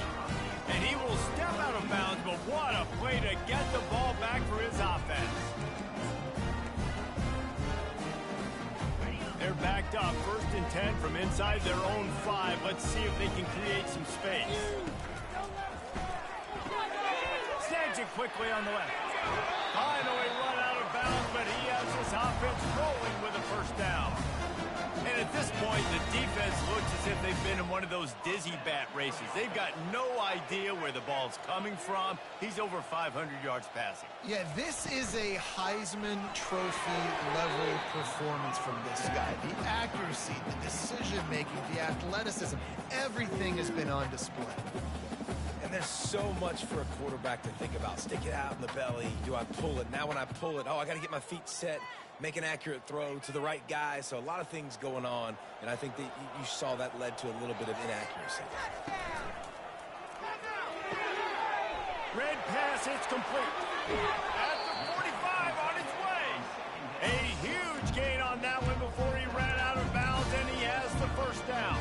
And he will step out of bounds, but what a play to get the ball back for his offense. They're backed up, 1st and 10 from inside their own 5. Let's see if they can create some space. Snags it quickly on the left. Finally run out of bounds, but he has his offense rolling with a 1st down. And at this point, the defense looks as if they've been in one of those dizzy bat races. They've got no idea where the ball's coming from. He's over 500 yards passing. Yeah, this is a Heisman Trophy level performance from this guy. The accuracy, the decision-making, the athleticism, everything has been on display. And there's so much for a quarterback to think about. Stick it out in the belly. Do I pull it? Now when I pull it, oh, I got to get my feet set, make an accurate throw to the right guy. So a lot of things going on, and I think that you saw that led to a little bit of inaccuracy. Red pass, it's complete. At the 45 on its way. A huge gain on that one before he ran out of bounds, and he has the 1st down.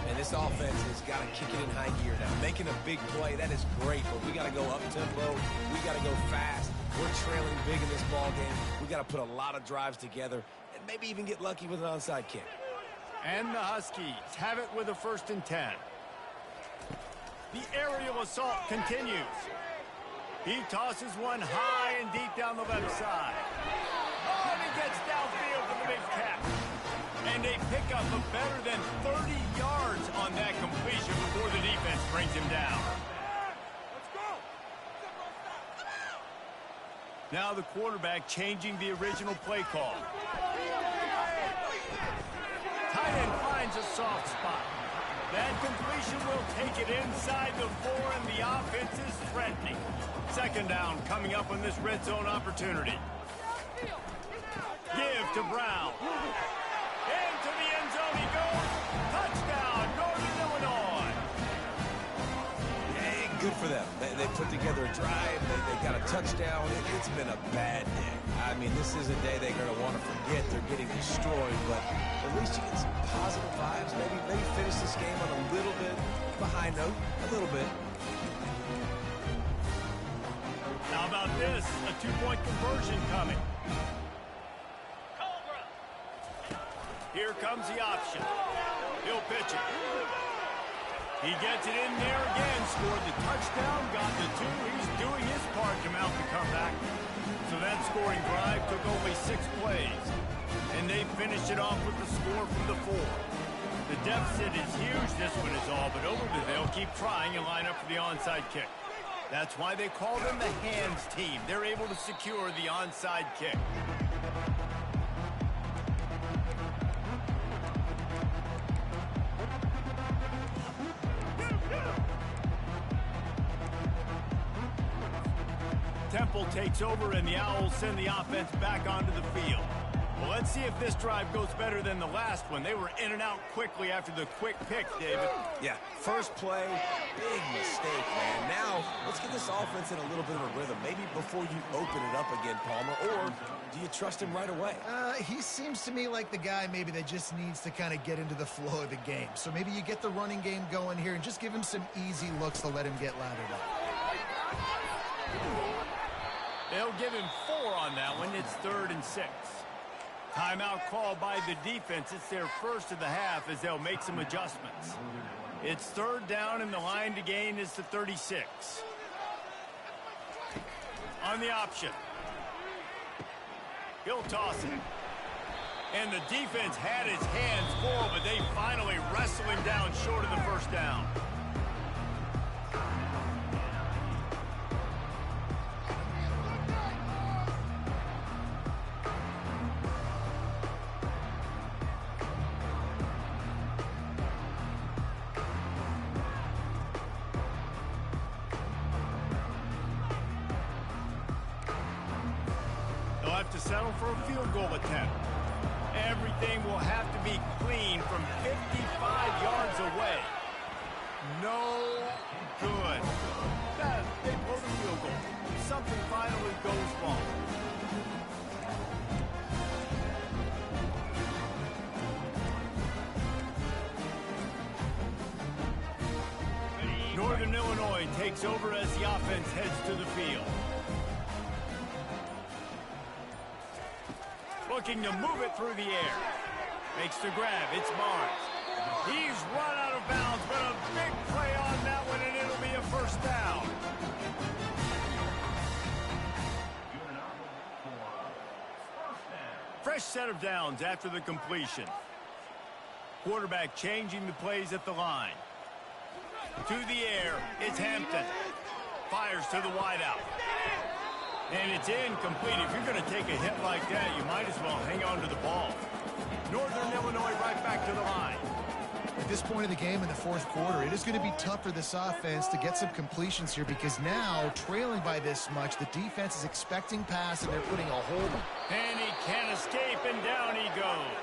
And this offense has got to kick it in high gear now. Making a big play, that is great, but we got to go up-tempo. We got to go fast. We're trailing big in this ball game. We got to put a lot of drives together and maybe even get lucky with an onside kick. And the Huskies have it with a 1st and 10. The aerial assault continues. He tosses one high and deep down the left side. Oh, and he gets downfield for the big catch. And they pick up a better than 30 yards on that completion before the defense brings him down. Now the quarterback changing the original play call. Tight end finds a soft spot. That completion will take it inside the 4, and the offense is threatening. 2nd down coming up on this red zone opportunity. Give to Brown. Into the end zone he goes. Touchdown, Northern Illinois. Hey, good for them. They put together a drive. They got a touchdown. It's been a bad day. I mean, this is a day they're going to want to forget. They're getting destroyed, but at least you get some positive vibes. Maybe finish this game on a little bit of a high note. A little bit. How about this? A 2-point conversion coming. Here comes the option. He'll pitch it. He gets it in there again, scored the touchdown, got the 2. He's doing his part to mount the comeback. So that scoring drive took only 6 plays. And they finished it off with the score from the 4. The deficit is huge, this one is all but over, but they'll keep trying and line up for the onside kick. That's why they call them the hands team. They're able to secure the onside kick. Temple takes over, and the Owls send the offense back onto the field. Well, let's see if this drive goes better than the last one. They were in and out quickly after the quick pick, David. Yeah, first play, big mistake, man. Now, let's get this offense in a little bit of a rhythm. Maybe before you open it up again, Palmer, or do you trust him right away? He seems to me like the guy maybe that just needs to kind of get into the flow of the game. So maybe you get the running game going here and just give him some easy looks to let him get lathered up. They'll give him 4 on that one. It's 3rd and 6. Timeout called by the defense. It's their first of the half as they'll make some adjustments. It's 3rd down, and the line to gain is the 36. On the option. He'll toss it. And the defense had his hands full, but they finally wrestle him down short of the first down. To settle for a field goal attempt. Everything will have to be clean from 55 yards away. No good. They blow the field goal. Something finally goes wrong. Northern Illinois takes over as the offense heads to the field. Looking to move it through the air. Makes the grab. It's Barnes. He's run out of bounds, but a big play on that one, and it'll be a first down. Fresh set of downs after the completion. Quarterback changing the plays at the line. To the air. It's Hampton. Fires to the wideout. And it's incomplete. If you're going to take a hit like that, you might as well hang on to the ball. Northern Illinois right back to the line. At this point of the game in the 4th quarter, it is going to be tough for this offense to get some completions here because now, trailing by this much, the defense is expecting pass and they're putting a hold on. And he can't escape, and down he goes.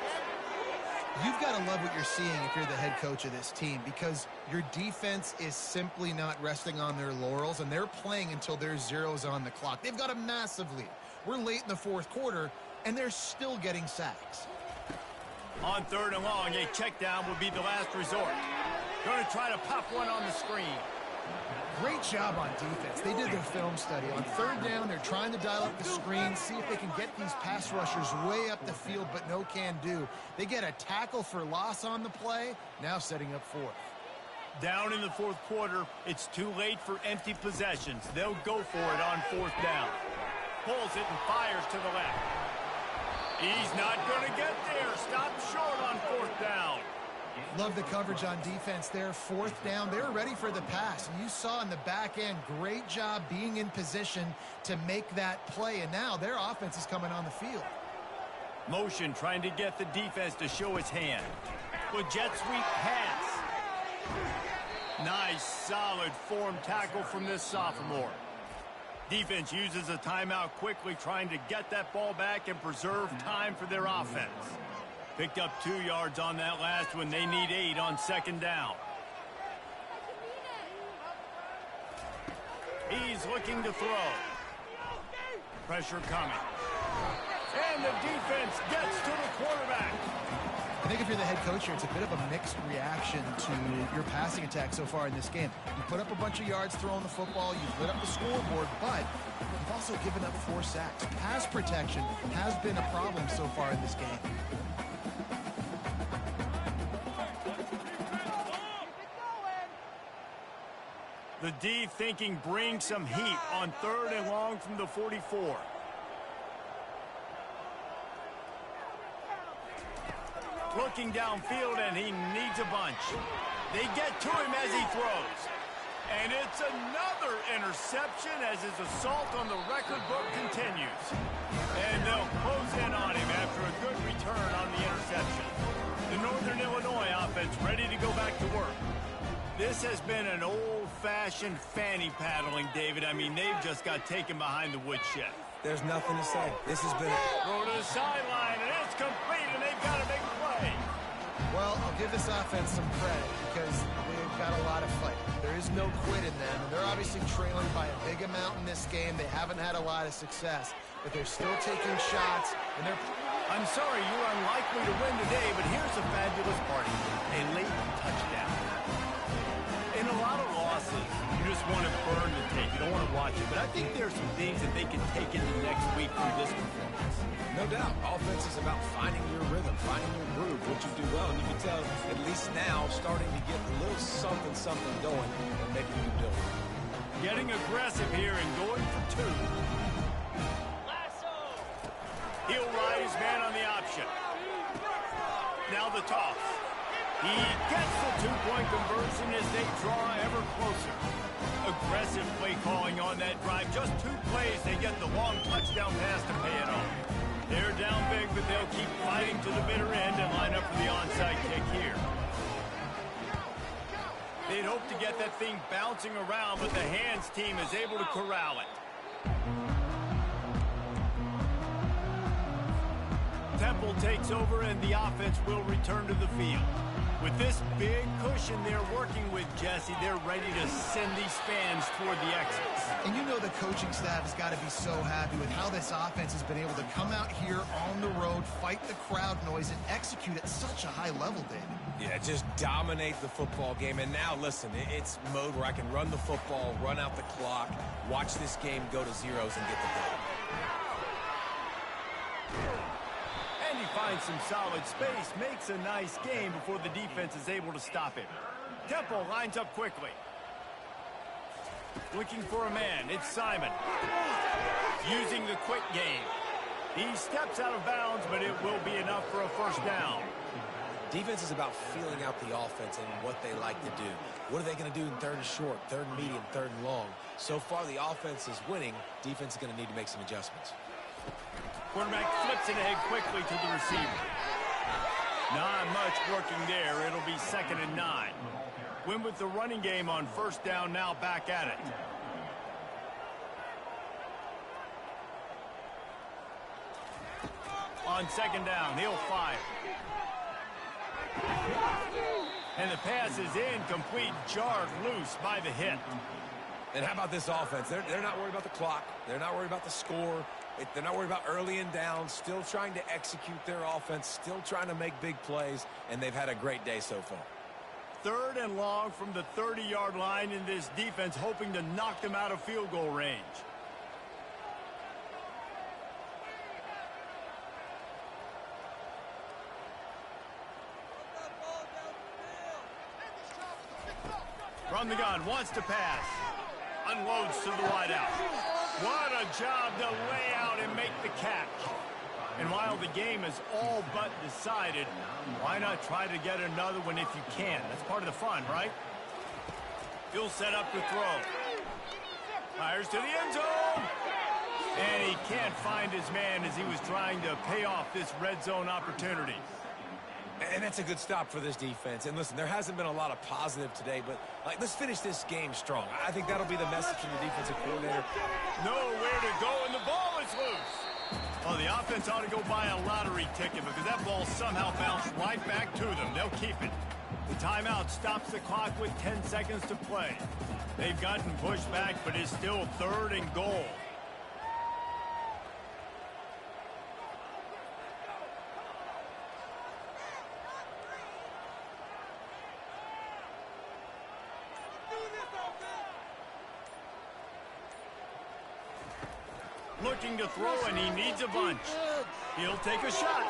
You've got to love what you're seeing if you're the head coach of this team because your defense is simply not resting on their laurels, and they're playing until there's zeros on the clock. They've got a massive lead. We're late in the 4th quarter, and they're still getting sacks. On 3rd and long, a check down would be the last resort. Going to try to pop one on the screen. Great job on defense. They did their film study. On 3rd down, they're trying to dial up the screen, see if they can get these pass rushers way up the field, but no can do. They get a tackle for loss on the play, now setting up 4th. Down in the 4th quarter, it's too late for empty possessions. They'll go for it on 4th down. Pulls it and fires to the left. He's not going to get there. Stop short on 4th down. Love the coverage on defense there. 4th down, they're ready for the pass. And you saw in the back end, great job being in position to make that play. And now their offense is coming on the field. Motion trying to get the defense to show its hand. With jet sweep pass. Nice, solid form tackle from this sophomore. Defense uses a timeout quickly, trying to get that ball back and preserve time for their offense. Picked up 2 yards on that last one. They need 8 on 2nd down. He's looking to throw. Pressure coming. And the defense gets to the quarterback. I think if you're the head coach here, it's a bit of a mixed reaction to your passing attack so far in this game. You put up a bunch of yards throwing the football, you've lit up the scoreboard, but you've also given up 4 sacks. Pass protection has been a problem so far in this game. The D thinking bring some heat on 3rd and long from the 44. Looking downfield, and he needs a bunch. They get to him as he throws. And it's another interception as his assault on the record book continues. And they'll close in on him after a good return on the interception. The Northern Illinois offense ready to go back to work. This has been an old-fashioned fanny paddling, David. I mean, they've just got taken behind the woodshed. There's nothing to say. This has been... Throw to the sideline, and it's complete, and they've got a big play. Well, I'll give this offense some credit because they've got a lot of fight. There is no quit in them, and they're obviously trailing by a big amount in this game. They haven't had a lot of success, but they're still taking shots, and they're... I'm sorry, you're unlikely to win today, but here's a fabulous party. A late touchdown. In a lot of losses, you just want to burn the tape. You don't want to watch it. But I think there's some things that they can take into next week through this performance. No doubt. Offense is about finding your rhythm, finding your groove, what you do well. And you can tell, at least now, starting to get a little something going and making you build. Getting aggressive here and going for two. He'll ride his man on the option. Now the toss. He gets the two-point conversion as they draw ever closer. Aggressive play calling on that drive. Just 2 plays, they get the long touchdown pass to pay it off. They're down big, but they'll keep fighting to the bitter end and line up for the onside kick here. They'd hope to get that thing bouncing around, but the hands team is able to corral it. Temple takes over, and the offense will return to the field. With this big cushion they're working with, Jesse, they're ready to send these fans toward the exits. And you know the coaching staff has got to be so happy with how this offense has been able to come out here on the road, fight the crowd noise, and execute at such a high level, David. Yeah, just dominate the football game. And now, listen, it's mode where I can run the football, run out the clock, watch this game go to zeros and get the goal. And he finds some solid space, makes a nice game before the defense is able to stop him. Temple lines up quickly. Looking for a man, it's Simon. Using the quick game. He steps out of bounds, but it will be enough for a first down. Defense is about feeling out the offense and what they like to do. What are they going to do in third and short, third and medium, third and long? So far, the offense is winning. Defense is going to need to make some adjustments. Quarterback flips it ahead quickly to the receiver. Not much working there. It'll be 2nd and 9. Win with the running game on first down, now back at it. On 2nd down, he'll fire. And the pass is incomplete, jarred loose by the hit. And how about this offense? They're not worried about the clock. They're not worried about the score. They're not worried about early and down. Still trying to execute their offense. Still trying to make big plays. And they've had a great day so far. 3rd and long from the 30-yard line in this defense, hoping to knock them out of field goal range. From the gun, wants to pass. Unloads to the wideout. What a job to lay out and make the catch. And while the game is all but decided, why not try to get another one if you can? That's part of the fun, right? He'll set up to throw. Fires to the end zone. And he can't find his man as he was trying to pay off this red zone opportunity. And that's a good stop for this defense. And listen, there hasn't been a lot of positive today, but let's finish this game strong. I think that'll be the message from the defensive coordinator. Nowhere to go, and the ball is loose. Well, the offense ought to go buy a lottery ticket because that ball somehow bounced right back to them. They'll keep it. The timeout stops the clock with 10 seconds to play. They've gotten pushed back, but it's still 3rd and goal. Looking to throw, and he needs a bunch. He'll take a shot.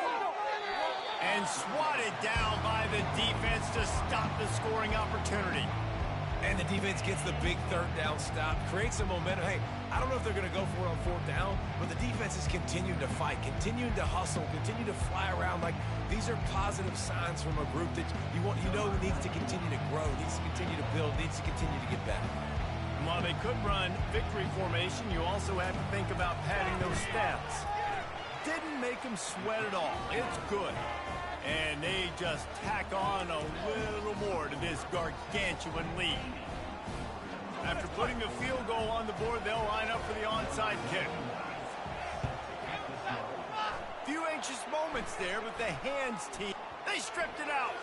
And swatted down by the defense to stop the scoring opportunity. And the defense gets the big 3rd down stop, creates some momentum. Hey, I don't know if they're going to go for it on 4th down, but the defense is continuing to fight, continuing to hustle, continue to fly around. Like, these are positive signs from a group that you know needs to continue to grow, needs to continue to build, needs to continue to get better. While they could run victory formation, you also have to think about padding those stats. Didn't make them sweat at all. It's good. And they just tack on a little more to this gargantuan lead. After putting the field goal on the board, they'll line up for the onside kick. anxious moments there, but the hands team, they stripped it out.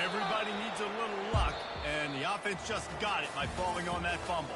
Everybody needs a little luck, and the offense just got it by falling on that fumble.